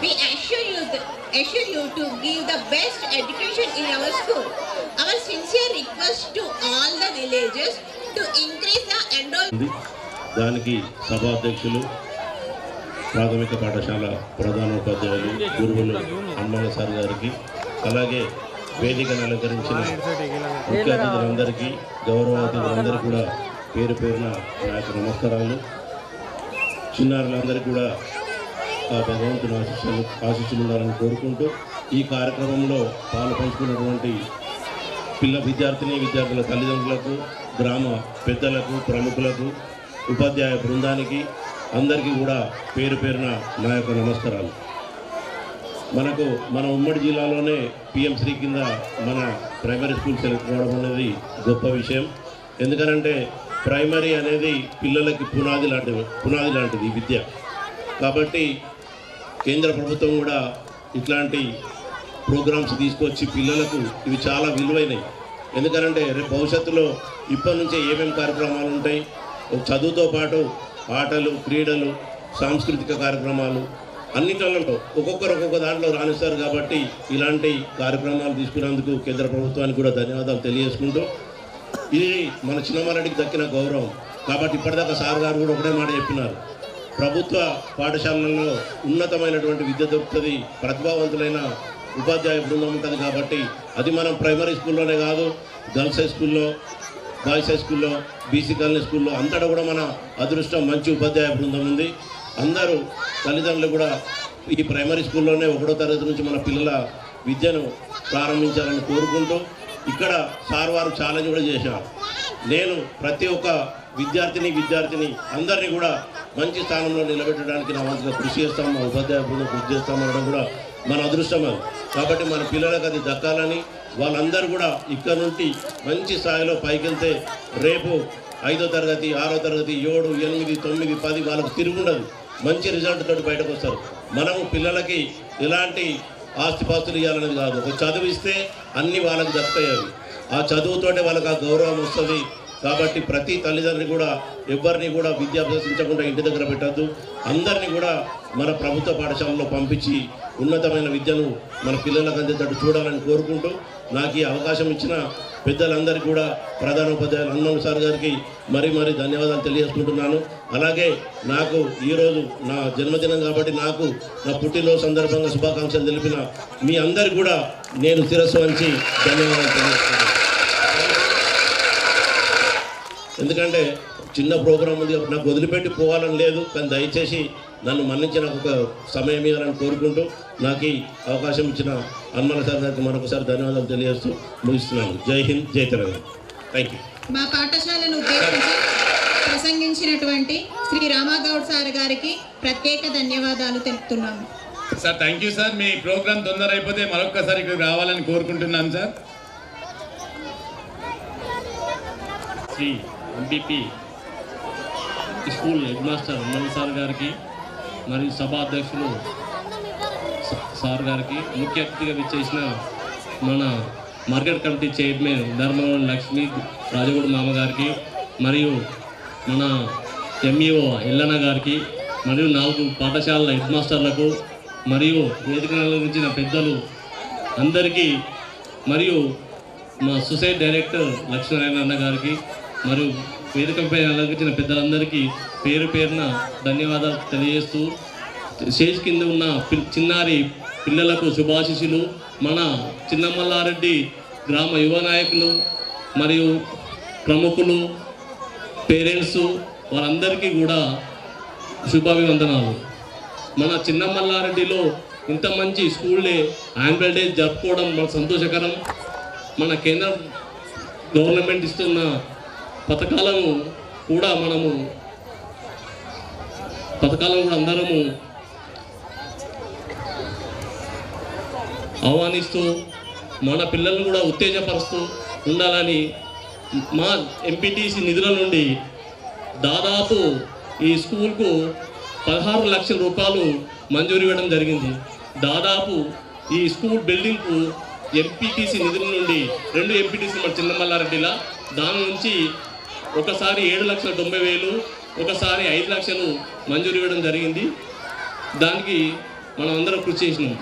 We assure you to give the best education in our school. Our sincere request to all the villages to increase the enrollment. దానికి సభాధ్యక్షులు ప్రాథమిక పాఠశాల ప్రధానోపాధ్యాయులు గురువులు Hanumanna sir గారికి, అలాగే వేదికను అలంకరించిన ముఖ్య అతిథులందరికీ, గౌరవ అతిథులందరికీ కూడా పేరు పేరున నా యొక్క నమస్కారాలు. చిన్నారులందరికీ కూడా ఆ భగవంతుని ఆశీస్సులు ఉండాలని కోరుకుంటూ ఈ కార్యక్రమంలో పాలు పంచుకున్నటువంటి విద్యార్థుల తల్లిదండ్రులకు, గ్రామ పెద్దలకు, ప్రముఖులకు, ఉపాధ్యాయ బృందానికి అందరికీ కూడా పేరు పేరున నా యొక్క నమస్కారాలు. మన ఉమ్మడి జిల్లాలోనే పిఎంశ్రీ కింద మన ప్రైమరీ స్కూల్ సెలెక్ట్ కావడం అనేది గొప్ప విషయం. ఎందుకనంటే ప్రైమరీ అనేది పిల్లలకి పునాది లాంటిది ఈ విద్య. కాబట్టి కేంద్ర ప్రభుత్వం కూడా ఇట్లాంటి ప్రోగ్రామ్స్ తీసుకొచ్చి పిల్లలకు ఇవి చాలా విలువైనవి. ఎందుకనంటే రేపు భవిష్యత్తులో ఇప్పటి నుంచే ఏమేమి కార్యక్రమాలు ఉంటాయి, చదువుతో పాటు ఆటలు, క్రీడలు, సాంస్కృతిక కార్యక్రమాలు అన్నింటిలో ఒక్కొక్కరు ఒక్కొక్క దాంట్లో రాణిస్తారు. కాబట్టి ఇలాంటి కార్యక్రమాలు తీసుకున్నందుకు కేంద్ర ప్రభుత్వానికి కూడా ధన్యవాదాలు తెలియజేసుకుంటూ, ఇది మన చిన్నమల్లారెడ్డికి దక్కిన గౌరవం. కాబట్టి ఇప్పటిదాకా సార్ గారు కూడా ఒకటే మాట చెప్పినారు, ప్రభుత్వ పాఠశాలల్లో ఉన్నతమైనటువంటి విద్య దొరుకుతుంది, ప్రతిభావంతులైన ఉపాధ్యాయ బృందం ఉంటుంది. కాబట్టి అది మనం ప్రైమరీ స్కూల్లోనే కాదు, గర్ల్స్ హై స్కూల్లో, బాయ్స్ హై స్కూల్లో, బీసీ కాలనీ స్కూల్లో అంతటా కూడా మన అదృష్టం మంచి ఉపాధ్యాయ బృందం ఉంది. అందరూ తల్లిదండ్రులు కూడా ఈ ప్రైమరీ స్కూల్లోనే 1వ తరగతి నుంచి మన పిల్లల విద్యను ప్రారంభించాలని కోరుకుంటూ, ఇక్కడ సార్ వారు ఛాలెంజ్ కూడా చేశారు. నేను ప్రతి ఒక్క విద్యార్థిని అందరినీ కూడా మంచి స్థానంలో నిలబెట్టడానికి నా వంతుగా కృషి చేస్తాం, మా ఉపాధ్యాయ బృందం కృషి చేస్తామనడం కూడా మన అదృష్టం అది. కాబట్టి మన పిల్లలకు అది దక్కాలని, వాళ్ళందరూ కూడా ఇక్కడ నుండి మంచి స్థాయిలో పైకి వెళ్తే రేపు 5వ తరగతి, 6వ తరగతి, 7, 8, 9, 10 వాళ్ళకు తిరుగుండదు, మంచి రిజల్ట్ తోటి బయటకు వస్తారు. మనము పిల్లలకి ఎలాంటి ఆస్తిపాస్తులు ఇవ్వాలనేది కాదు, ఒక చదువు ఇస్తే అన్నీ వాళ్ళకి దక్కుతాయి. అవి ఆ చదువుతోటే వాళ్ళకి ఆ గౌరవం వస్తుంది. కాబట్టి ప్రతి తల్లిదండ్రులు కూడా ఎవరిని కూడా విద్య అభ్యసించకుండా ఇంటి దగ్గర పెట్టద్దు, అందరినీ కూడా మన ప్రభుత్వ పాఠశాలలో పంపించి ఉన్నతమైన విద్యను మన పిల్లలకు అందేటట్టు చూడాలని కోరుకుంటూ, నాకు ఈ అవకాశం ఇచ్చిన పెద్దలందరికీ కూడా ప్రధానోపాధ్యాయులు హనుమాన్ సార్ గారికి మరీ ధన్యవాదాలు తెలియజేసుకుంటున్నాను. అలాగే నాకు ఈరోజు నా జన్మదినం కాబట్టి నాకు నా పుట్టినరోజు సందర్భంగా శుభాకాంక్షలు తెలిపిన మీ అందరికీ కూడా నేను శిరస్సు వంచి ధన్యవాదాలు తెలియజేస్తున్నాను. ఎందుకంటే చిన్న ప్రోగ్రాం ఉంది, నాకు వదిలిపెట్టి పోవాలని లేదు, కానీ దయచేసి నన్ను మన్నించి నాకు ఒక సమయం ఇవ్వాలని కోరుకుంటూ, నాకు ఈ అవకాశం ఇచ్చిన హనుమాన్ సార్ గారికి మరొకసారి ధన్యవాదాలు తెలియజేస్తూ ముగిస్తున్నాను. జై హింద్, జై తెలంగాణ. Thank you. మా పాఠశాలను ఉద్దేశించి ప్రసంగించినటువంటి శ్రీ రామాగౌడ్ సార్ గారికి ప్రత్యేక ధన్యవాదాలు తెలుపుతున్నాము. Sir thank you sir. మీ ప్రోగ్రామ్ తొందర అయిపోతే మరొక్కసారి ఇక్కడికి రావాలని కోరుకుంటున్నాను sir. Shri MPP school head master Hanuman sir గారికి మరియు సభా అధ్యక్షులు సార్ గారికి, ముఖ్య అతిథిగా విచ్చేసిన మన market committee chairman Dharmavaram Lakshmi Rajaguda మామ గారికి, మరియు మన ఎంఈఓ ఎల్లన్న గారికి, మరియు 4 పాఠశాలల హెడ్ మాస్టర్లకు, మరియు వేదికను అలంకరించిన పెద్దలు అందరికీ, మరియు మా సొసైటీ డైరెక్టర్ లక్ష్మీనారాయణ అన్న గారికి, మరియు వేదికపై అలంకరించిన పెద్దలందరికీ పేరు పేరున ధన్యవాదాలు తెలియజేస్తూ, స్టేజ్ కింద ఉన్న చిన్నారి పిల్లలకు శుభాశీస్సులు, మన చిన్నమల్లారెడ్డి గ్రామ యువ నాయకులు మరియు ప్రముఖులు, పేరెంట్స్ వారందరికీ కూడా శుభాభివందనాలు. మన చిన్నమల్లారెడ్డిలో ఇంత మంచి స్కూల్లే యాన్యువల్ డే జరుపుకోవడం మన సంతోషకరం. మన కేంద్ర గవర్నమెంట్ ఇస్తున్న పథకాలను కూడా అందరము ఆహ్వానిస్తూ మన పిల్లలను కూడా ఉత్తేజపరుస్తూ ఉండాలని మా ఎంపీటీసీ నిధుల నుండి దాదాపు ఈ స్కూల్కు 16 లక్షల రూపాయలు మంజూరు ఇవ్వడం జరిగింది. దాదాపు ఈ స్కూల్ బిల్డింగ్కు ఎంపీటీసీ నిధుల నుండి 2 ఎంపీటీసీ మన చిన్నమల్లారెడ్డిలా దాని నుంచి ఒకసారి 7,90,000, ఒకసారి 5 లక్షలు మంజూరు ఇవ్వడం జరిగింది. దానికి మనం అందరం కృషి చేసినాం.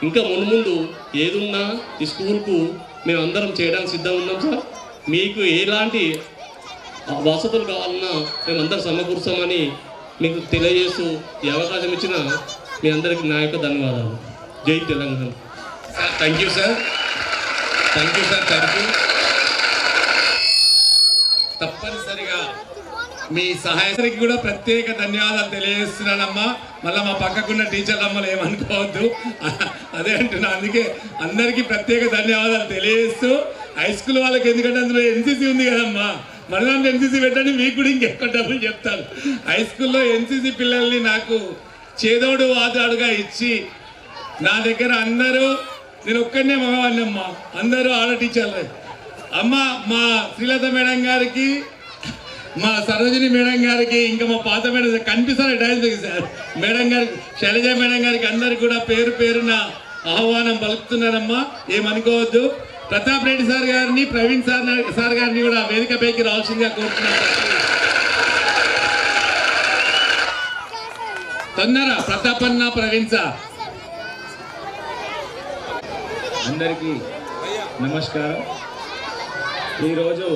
ఇంకా ముందు ఏదున్నా ఈ స్కూల్కు మేము అందరం చేయడానికి సిద్ధం ఉన్నాం సార్. మీకు ఎలాంటి వసతులు కావాలన్నా మేము అందరం సమకూర్చామని మీకు తెలియజేస్తూ ఈ అవకాశం ఇచ్చిన మీ అందరికీ నా యొక్క ధన్యవాదాలు. జై Telangana. Thank you sir. Thank you sir. Thank you. తప్పనిసరిగా మీ సహాయకుడికి కూడా ప్రత్యేక ధన్యవాదాలు తెలియజేస్తున్నానమ్మా. మళ్ళీ మా పక్కకున్న టీచర్లు అమ్మలు ఏమనుకోవద్దు, అదే అంటున్నా. అందుకే అందరికీ ప్రత్యేక ధన్యవాదాలు తెలియజేస్తూ, హై స్కూల్ వాళ్ళకి ఎందుకంటే అందులో ఎన్సీసీ ఉంది కదమ్మా, మన దాంట్లో ఎన్సీసీ పెట్టండి, మీకు కూడా ఇంకెక్కువ డబ్బులు చెప్తాను. హై స్కూల్లో ఎన్సీసీ పిల్లల్ని నాకు చేదోడు వాదాడుగా ఇచ్చి నా దగ్గర అందరూ, నేను ఒక్కడనే మగవాడిని అమ్మా, అందరూ ఆడ టీచర్లే అమ్మ. మా శ్రీలత మేడం గారికి, మా సరోజిని మేడం గారికి, ఇంకా మా పాత మేడం కనిపిస్తారు డైరెక్ట్ సార్ మేడం గారికి, శైలజ మేడం గారికి అందరికి కూడా పేరు పేరున ఆహ్వానం పలుకుతున్నానమ్మా, ఏమనుకోవద్దు. ప్రతాప్ రెడ్డి సార్ గారిని, ప్రవీణ్ సార్ గారిని కూడా వేదికపైకి రావాల్సిందిగా కోరుతున్నాను. తొందర ప్రతాపన్న, ప్రవీణ్ సార్. అందరికీ నమస్కారం. ఈరోజు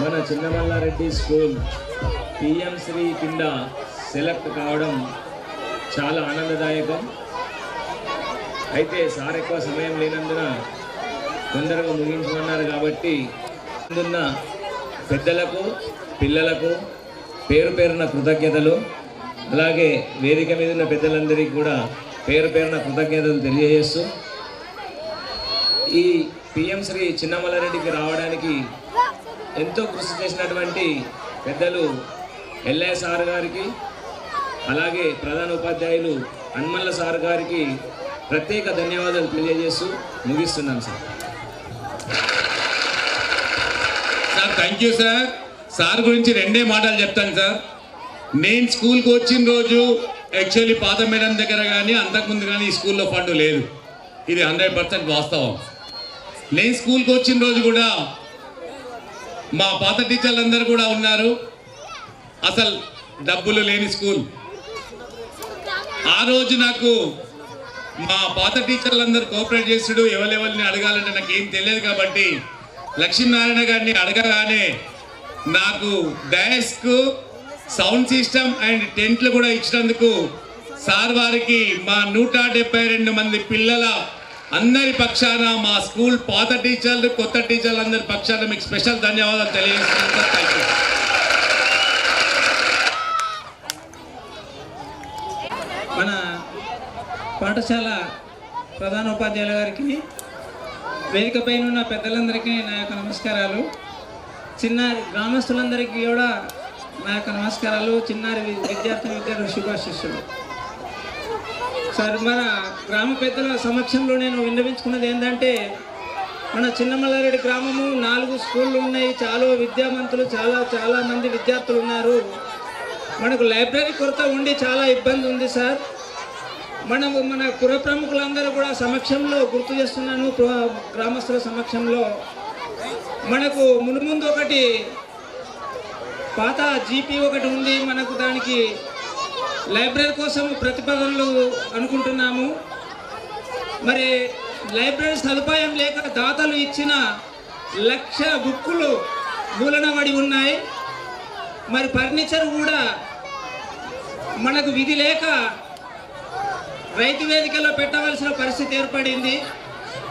మన చిన్నమల్లారెడ్డి స్కూల్ పిఎం శ్రీ కింద సెలెక్ట్ కావడం చాలా ఆనందదాయకం. అయితే సార్ ఎక్కువ సమయం లేనందున తొందరగా ముగించమన్నారు కాబట్టి ముందున్న పెద్దలకు, పిల్లలకు పేరు పేరున కృతజ్ఞతలు, అలాగే వేదిక మీద ఉన్న పెద్దలందరికీ కూడా పేరు పేరున కృతజ్ఞతలు తెలియజేస్తూ ఈ పిఎం శ్రీ చిన్నమల్లారెడ్డికి రావడానికి ఎంతో కృషి చేసినటువంటి పెద్దలు ఎల్ఐ సార్ గారికి, అలాగే ప్రధాన ఉపాధ్యాయులు హనుమల్ల సార్ గారికి ప్రత్యేక ధన్యవాదాలు తెలియజేస్తూ ముగిస్తున్నాను sir. Sir thank you sir. Sir గురించి రెండే మాటలు చెప్తాను సార్. నేను స్కూల్కి వచ్చిన రోజు యాక్చువల్లీ పాత మేడం దగ్గర కానీ అంతకుముందు కానీ ఈ స్కూల్లో ఫండ్ లేదు. ఇది 100% వాస్తవం. నేను స్కూల్కి వచ్చిన రోజు కూడా మా పాత టీచర్లు అందరూ కూడా ఉన్నారు. అసలు డబ్బులు లేని స్కూల్. ఆ రోజు నాకు మా పాత టీచర్లందరూ కోఆపరేట్ చేస్తుడు. ఎవరెవరిని అడగాలంటే నాకు ఏం తెలియదు కాబట్టి లక్ష్మీనారాయణ గారిని అడగగానే నాకు డెస్క్, సౌండ్ సిస్టమ్ అండ్ టెంట్లు కూడా ఇచ్చినందుకు సార్ వారికి మా 172 మంది పిల్లల అందరి పక్షాన, మా స్కూల్ పాత టీచర్లు, కొత్త టీచర్లు అందరి పక్షాన మీకు స్పెషల్ ధన్యవాదాలు తెలియజేస్తున్నాను సార్. Thank you. మన పాఠశాల ప్రధానోపాధ్యాయుల గారికి, వేదిక పైన ఉన్న పెద్దలందరికీ నా యొక్క నమస్కారాలు. చిన్నారి గ్రామస్తులందరికీ కూడా నా యొక్క నమస్కారాలు. చిన్నారి విద్యార్థులకు శుభాశిస్సులు. సార్, మన గ్రామ పెద్దల సమక్షంలో నేను విన్నవించుకున్నది ఏంటంటే, మన చిన్నమల్లారెడ్డి గ్రామము 4 స్కూళ్ళు ఉన్నాయి. చాలా విద్యావంతులు, చాలా మంది విద్యార్థులు ఉన్నారు. మనకు లైబ్రరీ కొరత ఉండి చాలా ఇబ్బంది ఉంది సార్. మన పుర ప్రముఖులందరూ కూడా సమక్షంలో గుర్తు చేస్తున్నాను, గ్రామస్తుల సమక్షంలో. మనకు ముందు ఒకటి పాత జీపీ ఒకటి ఉంది. మనకు దానికి లైబ్రరీ కోసం ప్రతిపాదనలు అనుకుంటున్నాము. మరి లైబ్రరీ సదుపాయం లేక దాతలు ఇచ్చిన 1,00,000 బుక్కులు మూలనబడి ఉన్నాయి. మరి ఫర్నిచర్ కూడా మనకు విధి లేక రైతు వేదికలో పెట్టవలసిన పరిస్థితి ఏర్పడింది.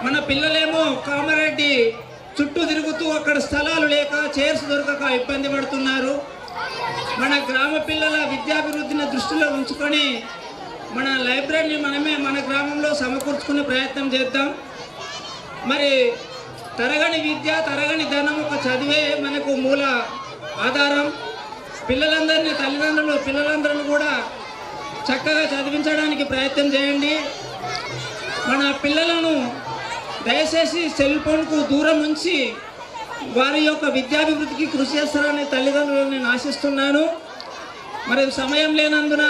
మన పిల్లలేమో కామారెడ్డి చుట్టూ తిరుగుతూ అక్కడ స్థలాలు లేక, చైర్స్ దొరకక ఇబ్బంది పడుతున్నారు. మన గ్రామ పిల్లల విద్యాభివృద్ధిని దృష్టిలో ఉంచుకొని మన లైబ్రరీని మనమే మన గ్రామంలో సమకూర్చుకునే ప్రయత్నం చేద్దాం. మరి తరగని విద్య, తరగని ధనం, ఒక చదివే మనకు మూల ఆధారం. పిల్లలందరినీ, పిల్లలందరినీ కూడా చక్కగా చదివించడానికి ప్రయత్నం చేయండి. మన పిల్లలను దయచేసి సెల్ ఫోన్కు దూరం ఉంచి వారి యొక్క విద్యాభివృద్ధికి కృషి చేస్తారని తల్లిదండ్రులను నేను ఆశిస్తున్నాను. మరి సమయం లేనందున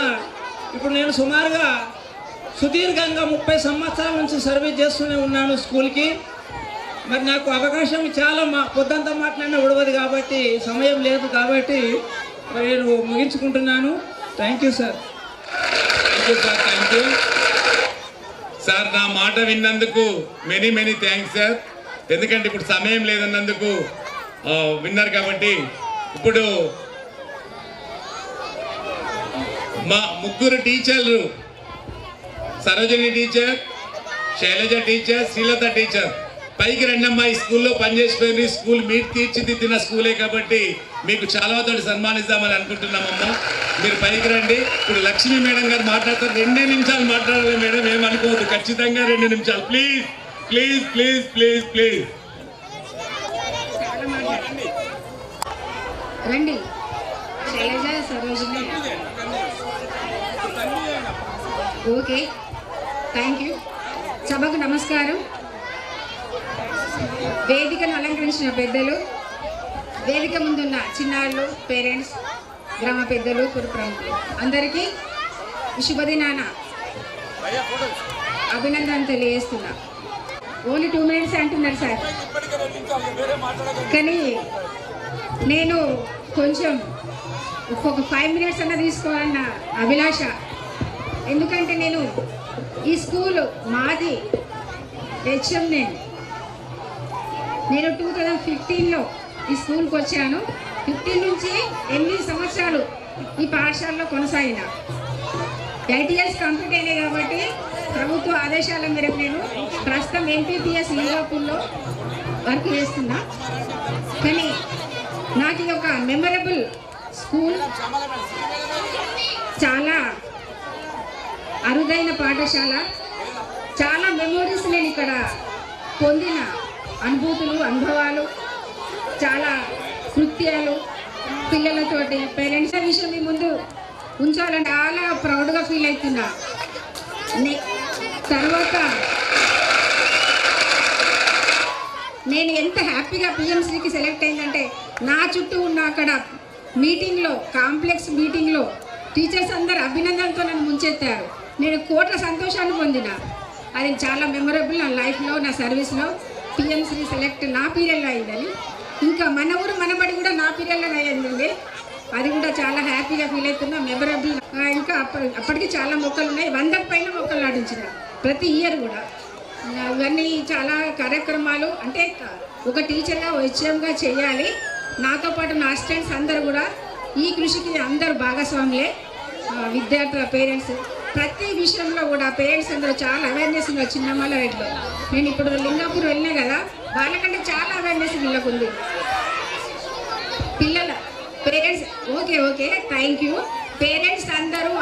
ఇప్పుడు నేను సుమారుగా సుదీర్ఘంగా 30 సంవత్సరాల నుంచి సర్వీస్ చేస్తూనే ఉన్నాను స్కూల్కి. మరి నాకు అవకాశం చాలా పొద్దంతా మాట్లాడినా ఉడవదు కాబట్టి, సమయం లేదు కాబట్టి మరి నేను ముగించుకుంటున్నాను. Thank you sir. Thank you sir. Thank you sir. నా మాట విన్నందుకు మెనీ థ్యాంక్స్ సార్. ఎందుకంటే ఇప్పుడు సమయం లేదన్నందుకు విన్నారు కాబట్టి. ఇప్పుడు మా 3 టీచర్లు, Sarojini teacher, Shailaja teacher, Srilatha teacher, పైకి రెండమ్మా. ఈ స్కూల్లో పనిచేసిపోయింది. స్కూల్ మీరు తీర్చిదిద్దిన స్కూలే కాబట్టి మీకు చాలా తోటి సన్మానిస్తామని అనుకుంటున్నామమ్మా. మీరు పైకి రండి. ఇప్పుడు లక్ష్మీ మేడం గారు మాట్లాడతారు. 2 నిమిషాలు మాట్లాడాలి మేడం, ఏమనుకోవద్దు. ఖచ్చితంగా 2 నిమిషాలు please please please please please రండి. Shailaja, Sarojini. Okay, thank you. సభకు నమస్కారం. వేదికను అలంకరించిన పెద్దలు, వేదిక ముందున్న చిన్నారులు, పేరెంట్స్, గ్రామ పెద్దలు, పుర ప్రముఖులు అందరికీ శుభదినాన అభినందన తెలియజేస్తున్నా. ఓన్లీ 2 minutes అంటున్నారు సార్. కానీ నేను కొంచెం ఒక 5 minutes అన్న తీసుకోవాలన్న అభిలాష. ఎందుకంటే నేను ఈ స్కూలు మాది హెచ్ఎం. నేను 2015లో ఈ స్కూల్కి వచ్చాను. 15 నుంచి 8 సంవత్సరాలు ఈ పాఠశాలలో కొనసాగిన. 8 years కంప్లీట్ అయినాయి కాబట్టి ప్రభుత్వ ఆదేశాల మేరకు నేను ప్రస్తుతం ఎంపీపీఎస్ లింగాపూర్లో వర్క్ చేస్తున్నా. కానీ నాకు ఇది ఒక మెమరబుల్ స్కూల్, చాలా అరుదైన పాఠశాల. చాలా మెమోరీస్ నేను ఇక్కడ పొందిన అనుభూతులు, అనుభవాలు, చాలా కృత్యాలు పిల్లలతోటి. పేరెంట్స్ విషయం మీ ముందు ఉంచాలని చాలా ప్రౌడ్గా ఫీల్ అవుతున్నా. తర్వాత నేను ఎంత హ్యాపీగా పిఎంశ్రీకి సెలెక్ట్ అయిందంటే నా చుట్టూ ఉన్న అక్కడ మీటింగ్లో, కాంప్లెక్స్ మీటింగ్లో టీచర్స్ అందరు అభినందనతో నన్ను ముంచెత్తారు. నేను కోట్ల సంతోషాన్ని పొందిన. అది చాలా మెమొరబుల్ నా లైఫ్లో, నా సర్వీస్లో. పిఎంశ్రీ సెలెక్ట్ నా పీరియడ్లో అయిందని. ఇంకా మన ఊరు మనబడి కూడా నా పీరియడ్లో అయ్యిందండి. అది కూడా చాలా హ్యాపీగా ఫీల్ అవుతున్నా, మెమరబుల్. ఇంకా అప్పటికి చాలా మొక్కలు ఉన్నాయి, 100కు పైన మొక్కలు నాటించిన ప్రతి ఇయర్ కూడా. ఇవన్నీ చాలా కార్యక్రమాలు అంటే ఒక టీచర్గా హెచ్ఎంగా చేయాలి. నాతో పాటు నా అసిస్టెంట్స్ అందరూ కూడా ఈ కృషికి అందరూ భాగస్వాములే. విద్యార్థుల పేరెంట్స్ ప్రతి విషయంలో కూడా పేరెంట్స్ అందరూ చాలా అవేర్నెస్ ఉన్నారు. చిన్నమల్లారెడ్డిలో నేను ఇప్పుడు లింగాపూర్ వెళ్ళినా కదా, వాళ్ళకంటే చాలా అవేర్నెస్ వీళ్ళకు ఉంది. పిల్లల parents okay thank you. Parents అందరూ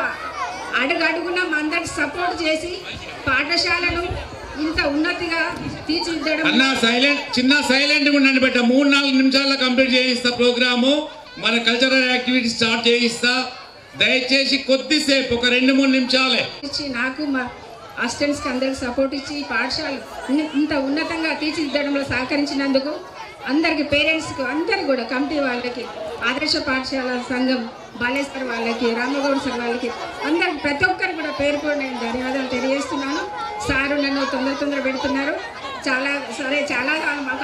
అడుగడుగున అందరికి సపోర్ట్ చేసి పాఠశాలను ఇంత ఉన్నతిగా తీర్చిదిద్దడం. అన్న చిన్న సైలెంట్ ఉండండి బిడ్డ. 3-4 నిమిషాల్లో కంప్లీట్ చేయిస్తా ప్రోగ్రాము. మన కల్చరల్ యాక్టివిటీ స్టార్ట్ చేయిస్తా. దయచేసి కొద్దిసేపు ఒక 2-3 నిమిషాలే ఇచ్చి నాకు మా అసిస్టెంట్స్కి అందరికి సపోర్ట్ ఇచ్చి పాఠశాల ఇంత ఉన్నతంగా తీర్చిదిద్దడంలో సహకరించినందుకు అందరికి, పేరెంట్స్కి అందరికి కూడా, కమిటీ వాళ్ళకి, ఆదర్శ పాఠశాల సంఘం బాలేశ్వర్ వాళ్ళకి, రామగౌడ్ సార్ వాళ్ళకి, అందరికి ప్రతి ఒక్కరు కూడా పేరు కూడా నేను ధన్యవాదాలు తెలియజేస్తున్నాను. సారు నన్ను తొందర పెడుతున్నారు. చాలా సరే, చాలా మాకు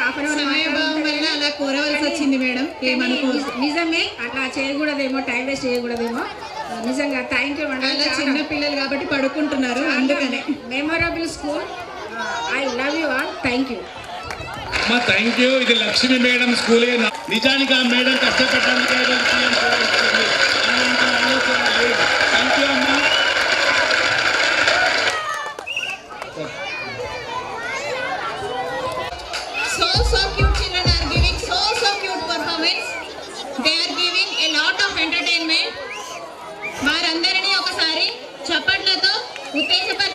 అలా కోరవలసి వచ్చింది మేడం. నిజమే, అట్లా చేయకూడదేమో, టైం వేస్ట్ చేయకూడదేమో. నిజంగా థ్యాంక్ యూ మేడం. చిన్న పిల్లలు కాబట్టి పడుకుంటున్నారు, అందుకనే. Memorable school. I love you all. Thank you. Thank you. ఇది లక్ష్మి మేడం స్కూలే. నిజానికి ఆ మేడం కష్టపడడానికి థ్యాంక్ యూ అమ్మా. So cute children are giving so cute performance. They are giving a lot of entertainment. వారందరినీ ఒకసారి చప్పట్లతో ఉత్తేజపరి.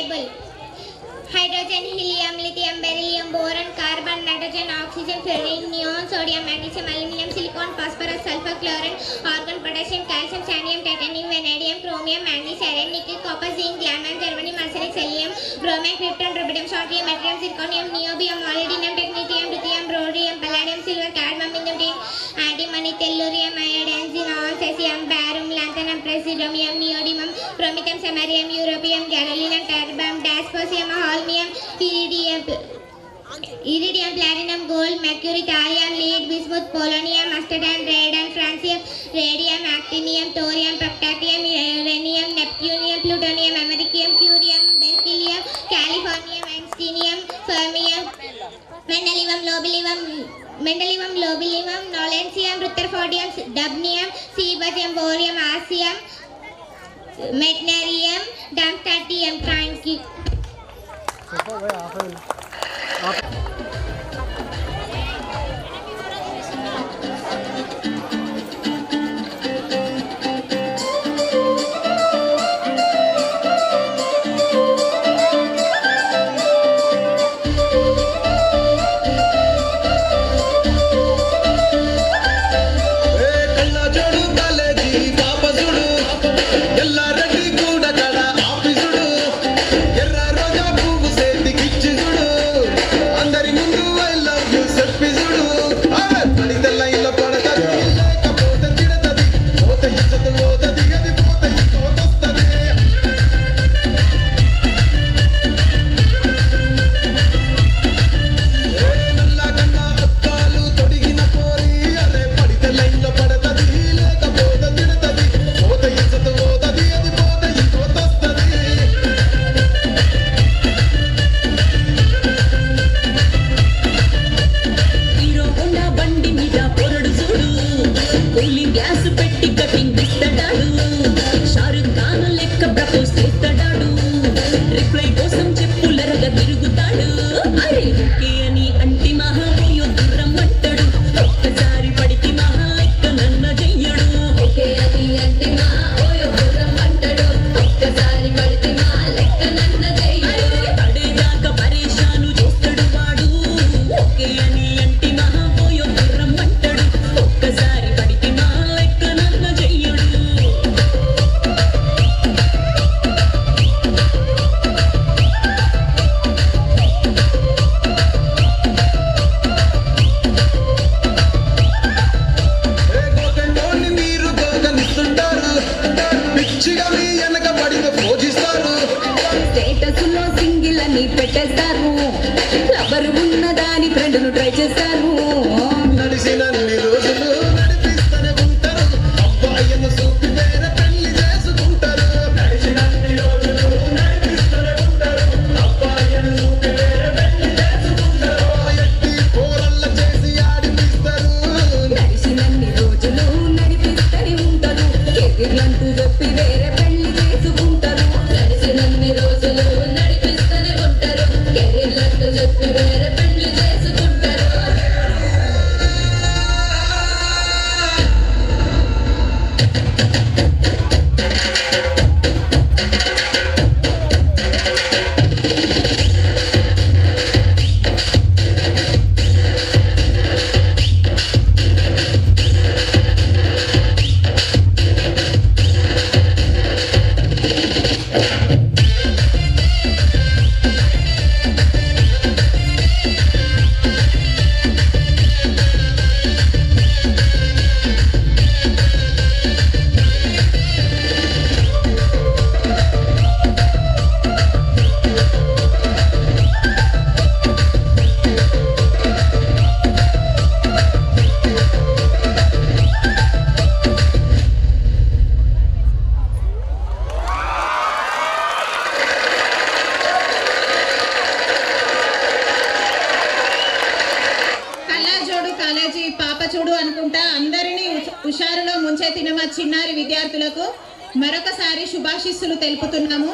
stable. Hydrogen, helium, lithium, beryllium, boron, carbon, nitrogen, oxygen, fluorine, neon, sodium, magnesium, aluminum, silicon, phosphorus, sulfur, chlorine, argon, potassium, calcium, scandium, titanium, vanadium, chromium, manganese, iron, nickel, copper, zinc, glamour, germanium, arsenic, selenium, bromine, krypton, rubidium, strontium, yttrium, zirconium, niobium, molybdenum, technetium, lithium, rhodium, palladium, silver, cadmium, indium, antimony, tellurium, iodine, xenon, cesium, barium, lanthanum, praseodymium, neodymium, promethium, samarium, europium, gadolinium, terbium, dysprosium, holmium, iridium, platinum, gold, mercury, thallium, lead, bismuth, polonium, mustard, radon, francium, radium, actinium, thorium, proctatium, uranium, neptunium, plutonium, americium, curium, berkelium, californium, einsteinium, fermium, mendeleum, lobelium, nolentium, rutherfordium, dubnium, cesium, borium, osmium, meitnerium, dumstatium. Thank you. హుషారులో ముంచెత్తిన మా చిన్నారి విద్యార్థులకు మరొకసారి శుభాశీస్సులు తెలుపుతున్నాము.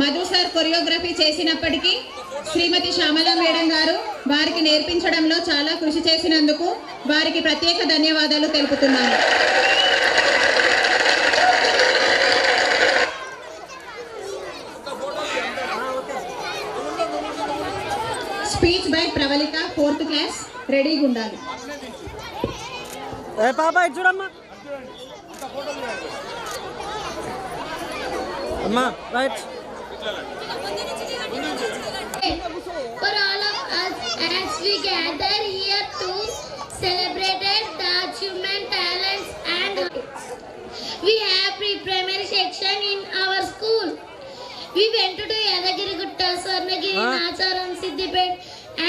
Madhu sir choreography చేసినప్పటికీ శ్రీమతి Shyamala madam గారు వారికి నేర్పించడంలో చాలా కృషి చేసినందుకు వారికి ప్రత్యేక ధన్యవాదాలు తెలుపుతున్నాను. Speech by Pravalika 4th class రెడీగా ఉండాలి. ఏ పాప ఇటు చూడమ్మా. అమ్మా right. For all of us as we gather here to celebrate the achievement, talents and we have pre-primary section in our school. We went to Yadagirigutta, Swarnagiri, Nacharam, Siddipet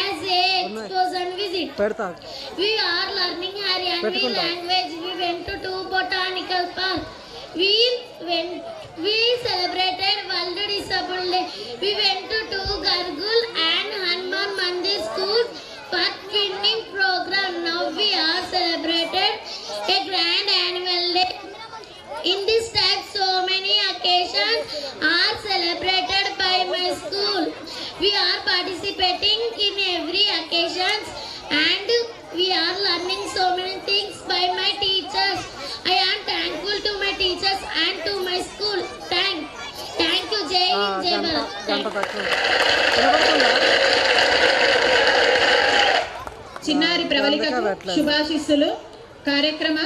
as a exposition visit. We are learning Haryanvi language. We went to two botanical parks. We celebrated World Disabled Day. We went to two Gargul and Hanuman Mandir schools for twinning program. Now we are celebrated a grand annual day. In this type, so many occasions are celebrated by my school. We are participating in every occasion and we are learning so many things by my teachers. I am thankful to my teachers and to my school. Thank you, Jai Hind, Jai Bharat. చిన్నారి ప్రవళికకు శుభాశీస్సులు. కార్యక్రమ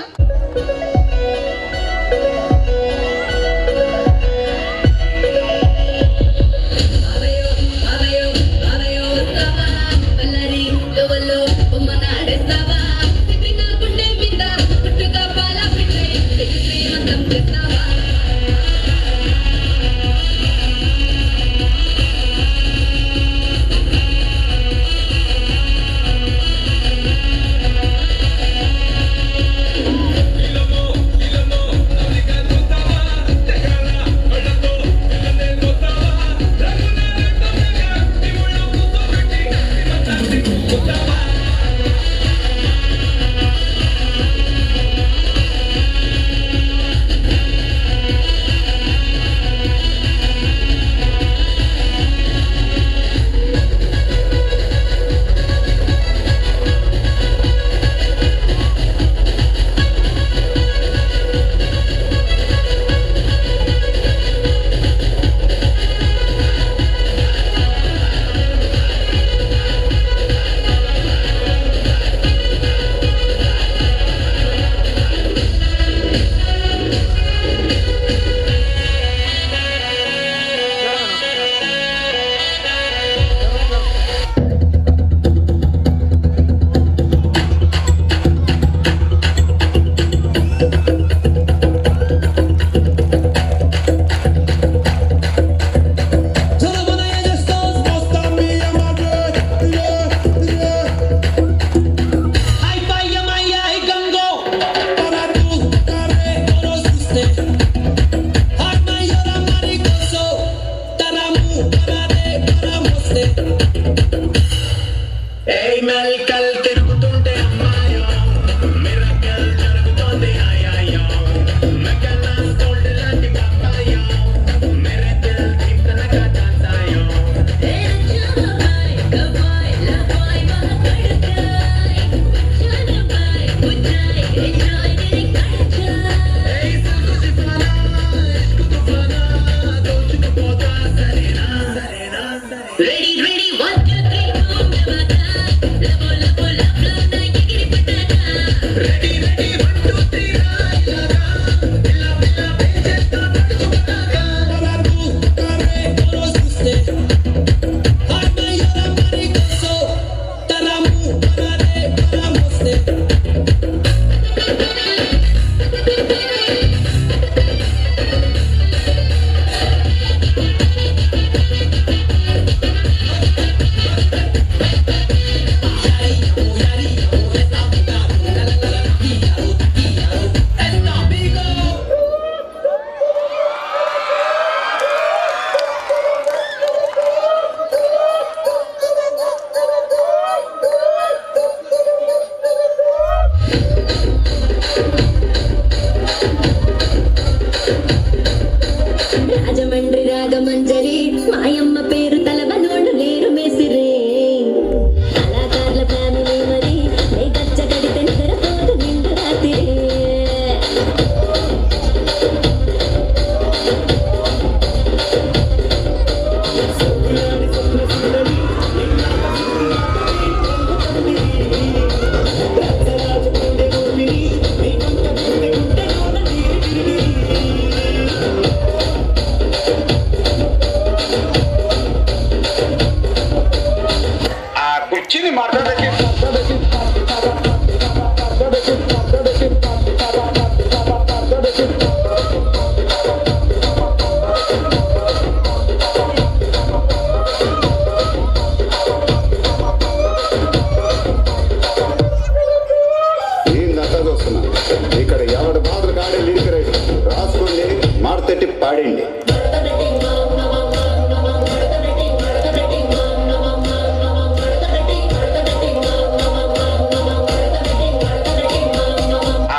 ఇక్కడ ఎవరి బాధలు కాడే lyric right రాసుకోండి, మార్తెట్టి పాడండి.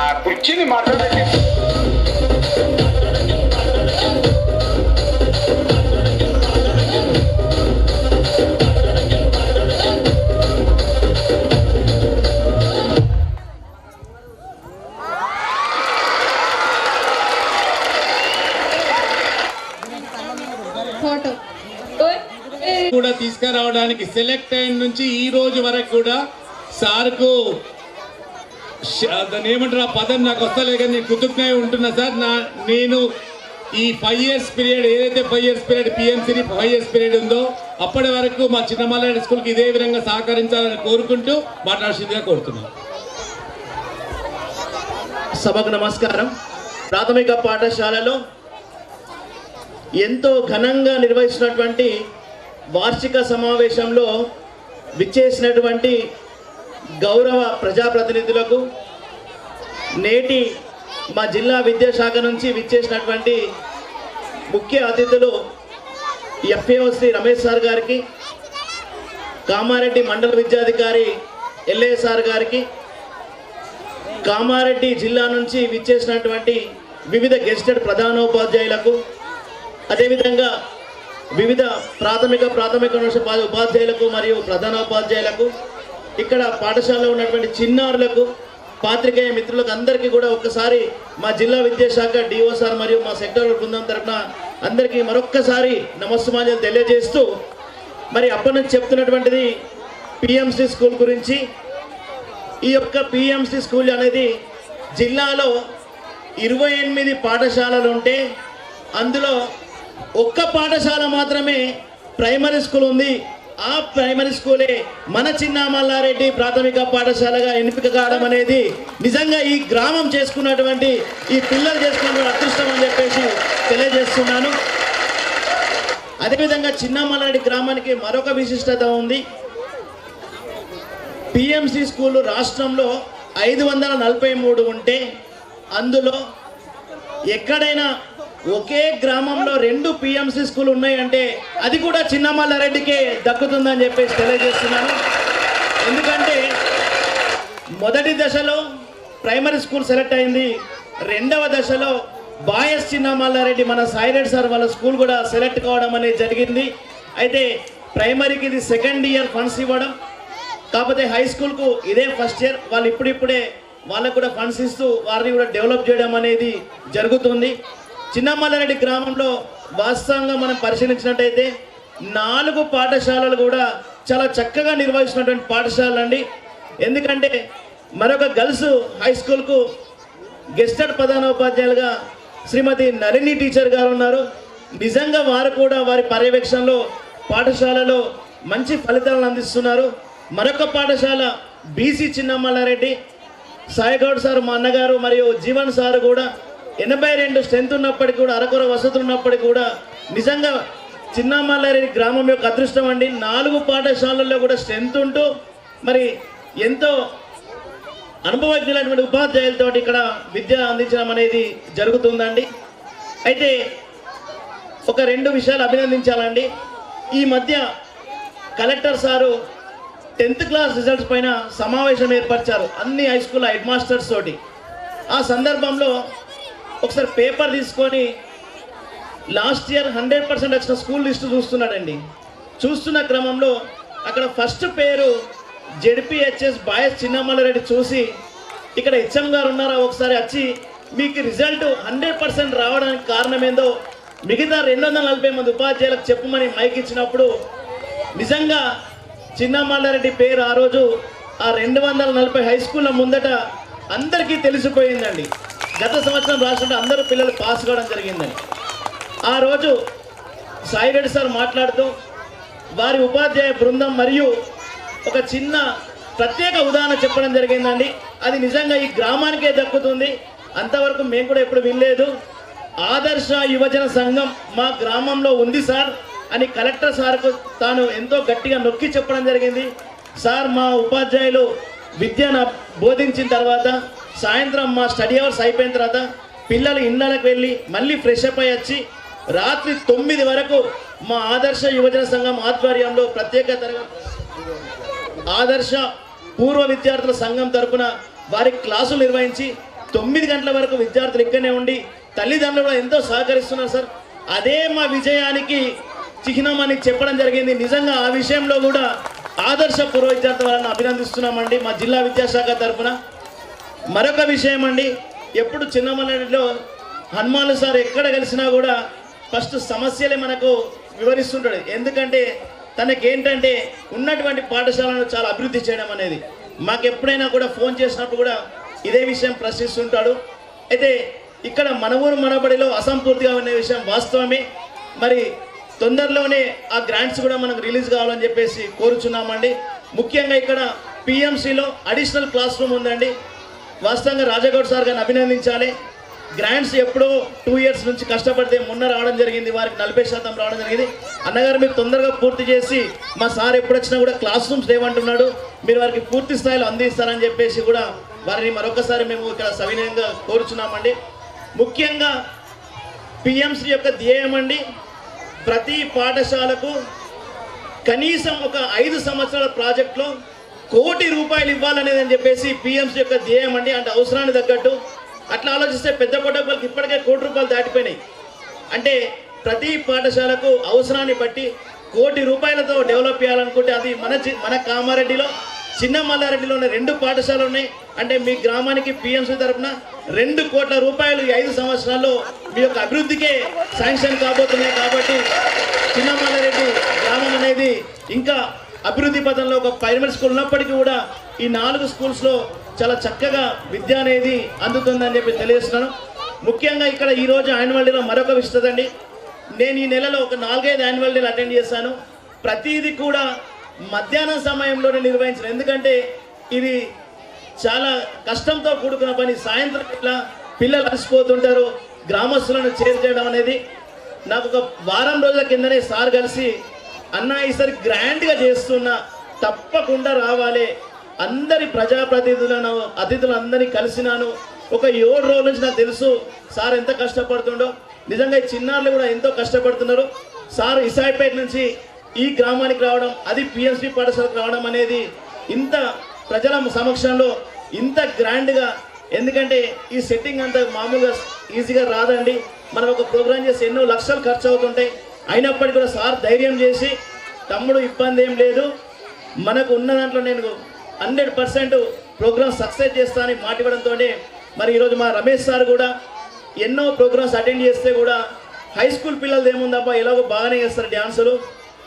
ఆ కుర్చీని మాట్లాడండి. కూడా తీసుకురావడానికి సెలెక్ట్ అయిన నుంచి ఈ రోజు వరకు కూడా సార్కు దాన్ని ఏమంటారు ఆ పదం నాకు వస్తలేదు కానీ నేను కృతజ్ఞత ఉంటున్నా సార్. నేను ఈ 5 years పీరియడ్ ఏదైతే 5 years period PMC 5 years period ఉందో అప్పటి వరకు మా చిన్నమల్లారెడ్డి స్కూల్కి ఇదే విధంగా సహకరించాలని కోరుకుంటూ మాట్లాడాల్సిందిగా కోరుతున్నాను. సభకు నమస్కారం. ప్రాథమిక పాఠశాలలో ఎంతో ఘనంగా నిర్వహిస్తున్నటువంటి వార్షిక సమావేశంలో విచ్చేసినటువంటి గౌరవ ప్రజాప్రతినిధులకు, నేటి మా జిల్లా విద్యాశాఖ నుంచి విచ్చేసినటువంటి ముఖ్య అతిథులు ఎఫ్ఏఓ శ్రీ రమేష్ సార్ గారికి, కామారెడ్డి మండల విద్యాధికారి ఎల్ఏ సార్ గారికి, కామారెడ్డి జిల్లా నుంచి విచ్చేసినటువంటి వివిధ గెస్టెడ్ ప్రధానోపాధ్యాయులకు, అదేవిధంగా వివిధ ప్రాథమిక ఉపాధ్యాయులకు మరియు ప్రధానోపాధ్యాయులకు, ఇక్కడ పాఠశాలలో ఉన్నటువంటి చిన్నారులకు, పాత్రికేయ మిత్రులకు అందరికీ కూడా ఒక్కసారి మా జిల్లా విద్యాశాఖ డిఓ సార్ మరియు మా సెక్టర్ బృందం తరఫున అందరికీ మరొక్కసారి నమస్సుమాన్యాలు తెలియజేస్తూ, మరి అప్పటి నుంచి చెప్తున్నటువంటిది పిఎంసి స్కూల్ గురించి. ఈ యొక్క పిఎంసి స్కూల్ అనేది జిల్లాలో 28 పాఠశాలలు ఉంటే అందులో ఒక్క పాఠశాల మాత్రమే ప్రైమరీ స్కూల్ ఉంది. ఆ ప్రైమరీ స్కూలే మన చిన్నమల్లారెడ్డి ప్రాథమిక పాఠశాలగా ఎంపిక కావడం అనేది నిజంగా ఈ గ్రామం చేసుకున్నటువంటి, ఈ పిల్లలు చేసుకున్నటువంటి అదృష్టం అని చెప్పేసి తెలియజేస్తున్నాను. అదేవిధంగా చిన్నమల్లారెడ్డి గ్రామానికి మరొక విశిష్టత ఉంది. పిఎంసి స్కూళ్ళు రాష్ట్రంలో 543 ఉంటే అందులో ఎక్కడైనా ఒకే గ్రామంలో 2 పిఎంసి స్కూల్ ఉన్నాయంటే అది కూడా చిన్నమల్లారెడ్డికే దక్కుతుందని చెప్పేసి తెలియజేస్తున్నాను. ఎందుకంటే మొదటి దశలో ప్రైమరీ స్కూల్ సెలెక్ట్ అయింది, రెండవ దశలో బాయస్ చిన్నమల్లారెడ్డి మన సాయిరెడ్డి సార్ వాళ్ళ స్కూల్ కూడా సెలెక్ట్ కావడం అనేది జరిగింది. అయితే ప్రైమరీకి ఇది 2nd year ఫండ్స్ ఇవ్వడం, కాకపోతే హై స్కూల్కు ఇదే 1st year. వాళ్ళు ఇప్పుడిప్పుడే వాళ్ళకు కూడా ఫండ్స్ ఇస్తూ వారిని కూడా డెవలప్ చేయడం అనేది జరుగుతుంది. చిన్నమల్లారెడ్డి గ్రామంలో వాస్తవంగా మనం పరిశీలించినట్టయితే 4 పాఠశాలలు కూడా చాలా చక్కగా నిర్వహిస్తున్నటువంటి పాఠశాలలు అండి. ఎందుకంటే మరొక గర్ల్స్ హై స్కూల్కు గెస్టెడ్ ప్రధానోపాధ్యాయులుగా శ్రీమతి నళిని టీచర్ గారు ఉన్నారు. నిజంగా వారు కూడా వారి పర్యవేక్షణలో పాఠశాలలో మంచి ఫలితాలను అందిస్తున్నారు. మరొక పాఠశాల బీసీ చిన్నమల్లారెడ్డి, సాయిగౌడ్ సార్ మా అన్నగారు మరియు జీవన్ సార్ కూడా 82 స్ట్రెంత్ ఉన్నప్పటికీ కూడా, అరకొర వసతులు ఉన్నప్పటికీ కూడా నిజంగా చిన్నమల్లారెడ్డి గ్రామం యొక్క అదృష్టం అండి. 4 పాఠశాలల్లో కూడా స్ట్రెంత్ ఉంటూ మరి ఎంతో అనుభవజ్ఞులైనటువంటి ఉపాధ్యాయులతో ఇక్కడ విద్య అందించడం అనేది జరుగుతుందండి. అయితే ఒక 2 విషయాలు అభినందించాలండి. ఈ మధ్య collector sir 10th class results పైన సమావేశం ఏర్పరిచారు అన్ని హై స్కూల్ హెడ్ మాస్టర్స్ తోటి. ఆ సందర్భంలో ఒకసారి పేపర్ తీసుకొని లాస్ట్ ఇయర్ 100% వచ్చిన స్కూల్ లిస్టు చూస్తున్నాడండి. చూస్తున్న క్రమంలో అక్కడ ఫస్ట్ పేరు జెడ్పిహెచ్ఎస్ బాయస్ చిన్నమల్లారెడ్డి చూసి, ఇక్కడ హెచ్ఎం గారు ఉన్నారా, ఒకసారి వచ్చి మీకు రిజల్ట్ 100% రావడానికి కారణం ఏందో మిగతా 240 మంది ఉపాధ్యాయులకు చెప్పమని మైక్ ఇచ్చినప్పుడు నిజంగా చిన్నమల్లారెడ్డి పేరు ఆ రోజు ఆ 240 హై స్కూళ్ళ ముందట అందరికీ తెలిసిపోయిందండి. గత సంవత్సరం రాష్ట్రంలో అందరూ పిల్లలు పాస్ కావడం జరిగిందని. ఆ రోజు సాయిరెడ్డి సార్ మాట్లాడుతూ వారి ఉపాధ్యాయ బృందం మరియు ఒక చిన్న ప్రత్యేక ఉదాహరణ చెప్పడం జరిగిందండి. అది నిజంగా ఈ గ్రామానికే దక్కుతుంది. అంతవరకు మేము కూడా ఎప్పుడు వినలేదు. ఆదర్శ యువజన సంఘం మా గ్రామంలో ఉంది సార్ అని కలెక్టర్ సార్కు తాను ఎంతో గట్టిగా నొక్కి చెప్పడం జరిగింది. సార్ మా ఉపాధ్యాయులు విద్యను బోధించిన తర్వాత సాయంత్రం మా స్టడీ అవర్స్ అయిపోయిన తర్వాత పిల్లలు ఇళ్ళకి వెళ్ళి మళ్ళీ ఫ్రెష్ అప్ అయ్యి వచ్చి రాత్రి 9 వరకు మా ఆదర్శ యువజన సంఘం ఆధ్వర్యంలో ప్రత్యేక తరగతి ఆదర్శ పూర్వ విద్యార్థుల సంఘం తరపున వారి క్లాసులు నిర్వహించి 9 గంటల వరకు విద్యార్థులు ఇక్కడనే ఉండి తల్లిదండ్రులు కూడా ఎంతో సహకరిస్తున్నారు సార్. అదే మా విజయానికి చిహ్నం అని చెప్పడం జరిగింది. నిజంగా ఆ విషయంలో కూడా ఆదర్శ పూర్వ విద్యార్థుల వాళ్ళని అభినందిస్తున్నామండి మా జిల్లా విద్యాశాఖ తరఫున. మరొక విషయం అండి, ఎప్పుడు చిన్నమల్లెలో హనుమాన్ సార్ ఎక్కడ కలిసినా కూడా ఫస్ట్ సమస్యలే మనకు వివరిస్తుంటాడు. ఎందుకంటే తనకేంటంటే ఉన్నటువంటి పాఠశాలను చాలా అభివృద్ధి చేయడం అనేది. మాకు ఎప్పుడైనా కూడా ఫోన్ చేసినప్పుడు కూడా ఇదే విషయం ప్రశ్నిస్తుంటాడు. అయితే ఇక్కడ మన ఊరు మనబడిలో అసంపూర్తిగా ఉన్న విషయం వాస్తవమే. మరి తొందరలోనే ఆ గ్రాంట్స్ కూడా మనకు రిలీజ్ కావాలని చెప్పేసి కోరుచున్నామండి. ముఖ్యంగా ఇక్కడ పిఎంసిలో అడిషనల్ క్లాస్ రూమ్ ఉందండి. వాస్తవంగా రాజగౌడ్ సార్ గారిని అభినందించాలి. గ్రాంట్స్ ఎప్పుడో 2 ఇయర్స్ నుంచి కష్టపడితే మొన్న రావడం జరిగింది, వారికి 40% రావడం జరిగింది. అన్నగారు మీరు తొందరగా పూర్తి చేసి మా సార్ ఎప్పుడు వచ్చినా కూడా క్లాస్ రూమ్స్ లేవంటున్నాడు, మీరు వారికి పూర్తి స్థాయిలో అందిస్తారని చెప్పేసి కూడా వారిని మరొకసారి మేము ఇక్కడ సవినయంగా కోరుచున్నామండి. ముఖ్యంగా పిఎంసి యొక్క ధ్యేయం అండి, ప్రతి పాఠశాలకు కనీసం ఒక 5 సంవత్సరాల ప్రాజెక్టులో ₹1 కోటి ఇవ్వాలనేది అని చెప్పేసి పిఎంసి యొక్క ధ్యేయం అండి. అంటే అవసరాన్ని తగ్గట్టు అట్లా ఆలోచిస్తే పెద్ద కోటకు ఇప్పటికే ₹1 కోటి దాటిపోయినాయి. అంటే ప్రతి పాఠశాలకు అవసరాన్ని బట్టి ₹1 కోటితో డెవలప్ చేయాలనుకుంటే అది మన కామారెడ్డిలో చిన్న మల్లారెడ్డిలోనే 2 పాఠశాలలు ఉన్నాయి. అంటే మీ గ్రామానికి పిఎంసి తరఫున ₹2 కోట్ల ఈ 5 సంవత్సరాల్లో మీ యొక్క అభివృద్ధికే శాంక్షన్ కాబోతున్నాయి. కాబట్టి చిన్న మల్లారెడ్డి గ్రామం అనేది ఇంకా అభివృద్ధి పథంలో ఒక ప్రైమరీ స్కూల్ ఉన్నప్పటికీ కూడా ఈ 4 స్కూల్స్లో చాలా చక్కగా విద్య అనేది అందుతుందని చెప్పి తెలియజేస్తున్నాను. ముఖ్యంగా ఇక్కడ ఈరోజు యాన్యువల్ డేలో మరొక విషయం అండి, నేను ఈ నెలలో ఒక 4-5 యాన్యువల్ డేలు అటెండ్ చేశాను. ప్రతిదీ కూడా మధ్యాహ్నం సమయంలోనే నిర్వహించాను. ఎందుకంటే ఇది చాలా కష్టంతో కూడుకున్న పని. సాయంత్రం ఇట్లా పిల్లలు అలసిపోతుంటారు, గ్రామస్తులను చేర్చేయడం అనేది. నాకు ఒక వారం రోజుల కిందనే సార్ కలిసి అన్న ఈసారి గ్రాండ్గా చేస్తున్నా, తప్పకుండా రావాలి, అందరి ప్రజాప్రతినిధులను అతిథులందరినీ కలిసినాను. ఒక 7 రోజుల నుంచి నాకు తెలుసు సార్ ఎంత కష్టపడుతుండో. నిజంగా ఈ చిన్నారులు కూడా ఎంతో కష్టపడుతున్నారు. సార్ ఇసాయిపేట నుంచి ఈ గ్రామానికి రావడం, అది పిఎంసి పాఠశాలకు రావడం అనేది ఇంత ప్రజల సమక్షంలో ఇంత గ్రాండ్గా, ఎందుకంటే ఈ సెట్టింగ్ అంత మామూలుగా ఈజీగా రాదండి. మనం ఒక ప్రోగ్రాం చేసి ఎన్నో లక్షలు ఖర్చు అవుతుంటాయి. అయినప్పటికీ కూడా సార్ ధైర్యం చేసి తమ్ముడు ఇబ్బంది ఏం లేదు, మనకు ఉన్న దాంట్లో నేను 100% ప్రోగ్రామ్ సక్సెస్ చేస్తానని మాట ఇవ్వడంతో మరి ఈరోజు మా రమేష్ సార్ కూడా ఎన్నో ప్రోగ్రామ్స్ అటెండ్ చేస్తే కూడా హై స్కూల్ పిల్లలు ఏముందబ్బా ఎలాగో బాగానే చేస్తారు డ్యాన్సులు,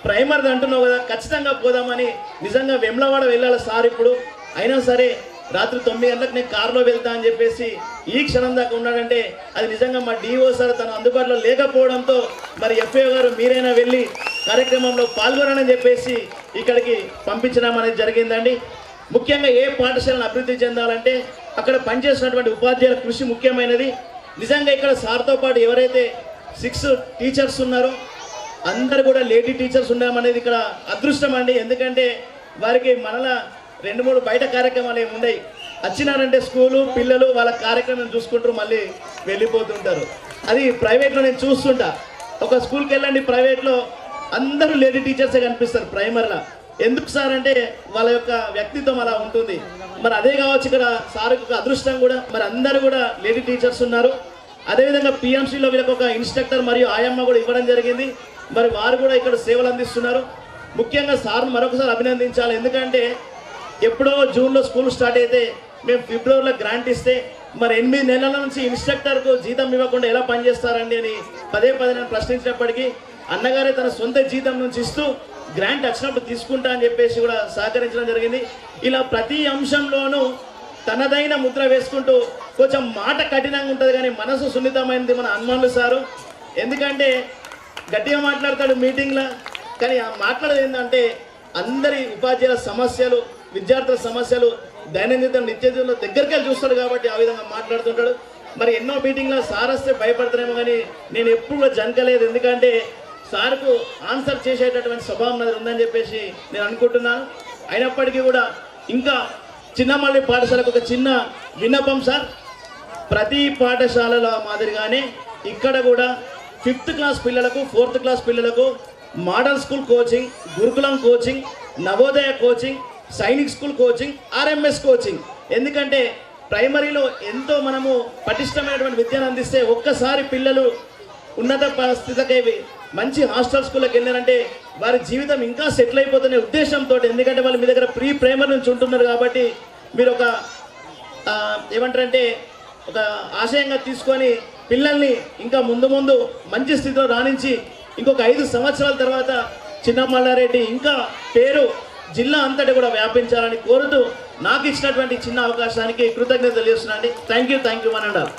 ప్రైమరీది అంటున్నావు కదా ఖచ్చితంగా పోదామని నిజంగా వెమ్లవాడ వెళ్ళాలి సార్ ఇప్పుడు. అయినా సరే రాత్రి 9 గంటలకు నేను కారులో వెళ్తా అని చెప్పేసి ఈ క్షణం దాకా ఉన్నాడంటే అది నిజంగా మా డిఓ సార్ తన అందుబాటులో లేకపోవడంతో మరి ఎఫ్ఏ గారు మీరైనా వెళ్ళి కార్యక్రమంలో పాల్గొనని చెప్పేసి ఇక్కడికి పంపించడం అనేది జరిగిందండి. ముఖ్యంగా ఏ పాఠశాలను అభివృద్ధి చెందాలంటే అక్కడ పనిచేసినటువంటి ఉపాధ్యాయుల కృషి ముఖ్యమైనది. నిజంగా ఇక్కడ సార్తో పాటు ఎవరైతే 6 టీచర్స్ ఉన్నారో అందరు కూడా లేడీ టీచర్స్ ఉన్నామనేది ఇక్కడ అదృష్టం అండి. ఎందుకంటే వారికి మనలా 2-3 బయట కార్యక్రమాలు ఏమి ఉన్నాయి, వచ్చినారంటే స్కూలు పిల్లలు వాళ్ళ కార్యక్రమం చూసుకుంటారు మళ్ళీ వెళ్ళిపోతుంటారు. అది ప్రైవేట్లో నేను చూస్తుంటా. ఒక స్కూల్కి వెళ్ళండి ప్రైవేట్లో అందరూ లేడీ టీచర్సే కనిపిస్తారు ప్రైమరీలో. ఎందుకు సార్ అంటే వాళ్ళ యొక్క వ్యక్తిత్వం అలా ఉంటుంది. మరి అదే కావచ్చు ఇక్కడ సార్ యొక్క అదృష్టం కూడా, మరి అందరూ కూడా లేడీ టీచర్స్ ఉన్నారు. అదేవిధంగా పిఎంసీలో వీళ్ళకి ఒక ఇన్స్ట్రక్టర్ మరియు ఆయమ్మ కూడా ఇవ్వడం జరిగింది. మరి వారు కూడా ఇక్కడ సేవలు అందిస్తున్నారు. ముఖ్యంగా సార్ను మరొకసారి అభినందించాలి. ఎందుకంటే ఎప్పుడో జూన్లో స్కూల్ స్టార్ట్ అయితే మేము ఫిబ్రవరిలో గ్రాంట్ ఇస్తే మరి 8 నెలల నుంచి ఇన్స్ట్రక్టర్కు జీతం ఇవ్వకుండా ఎలా పనిచేస్తారండి అని పదే నేను ప్రశ్నించినప్పటికీ అన్నగారే తన సొంత జీతం నుంచి ఇస్తూ గ్రాంట్ వచ్చినప్పుడు తీసుకుంటా అని చెప్పేసి కూడా సహకరించడం జరిగింది. ఇలా ప్రతి అంశంలోనూ తనదైన ముద్ర వేసుకుంటూ కొంచెం మాట కఠినంగా ఉంటుంది కానీ మనసు సున్నితమైనది మన హనుమాన్లు సారు. ఎందుకంటే గట్టిగా మాట్లాడతాడు మీటింగ్లో, కానీ ఆ మాట్లాడేది ఏంటంటే అందరి ఉపాధ్యాయుల సమస్యలు, విద్యార్థుల సమస్యలు దైనందిన నిత్య జీవితంలో దగ్గరికి వెళ్ళి చూస్తాడు కాబట్టి ఆ విధంగా మాట్లాడుతుంటాడు. మరి ఎన్నో మీటింగ్లో సార్ వస్తే భయపడతానేమో కానీ నేను ఎప్పుడు కూడా జనకలేదు, ఎందుకంటే సార్కు ఆన్సర్ చేసేటటువంటి స్వభావం నాది ఉందని చెప్పేసి నేను అనుకుంటున్నాను. అయినప్పటికీ కూడా ఇంకా చిన్నమల్లి పాఠశాలకు ఒక చిన్న విన్నపం సార్. ప్రతి పాఠశాలలో మాదిరిగానే ఇక్కడ కూడా 5th క్లాస్ పిల్లలకు 4th క్లాస్ పిల్లలకు model school coaching, Gurukulam coaching, Navodaya coaching, Sainik school coaching, RMS coaching. ఎందుకంటే ప్రైమరీలో ఎంతో మనము పటిష్టమైనటువంటి విద్యను అందిస్తే ఒక్కసారి పిల్లలు ఉన్నత పరిస్థితికి మంచి హాస్టల్ స్కూల్కి వెళ్ళారంటే వారి జీవితం ఇంకా సెటిల్ అయిపోతున్న ఉద్దేశంతో, ఎందుకంటే వాళ్ళు మీ దగ్గర ప్రీ ప్రైమరీ నుంచి ఉంటున్నారు కాబట్టి మీరు ఒక ఏమంటారంటే ఒక ఆశయంగా తీసుకొని పిల్లల్ని ఇంకా ముందు ముందు మంచి స్థితిలో రాణించి ఇంకొక 5 సంవత్సరాల తర్వాత చిన్నమల్లారెడ్డి ఇంకా పేరు జిల్లా అంతటి కూడా వ్యాపించాలని కోరుతూ నాకు ఇచ్చినటువంటి చిన్న అవకాశానికి కృతజ్ఞతలు తెలియజేస్తున్నాను. Thank you one and all.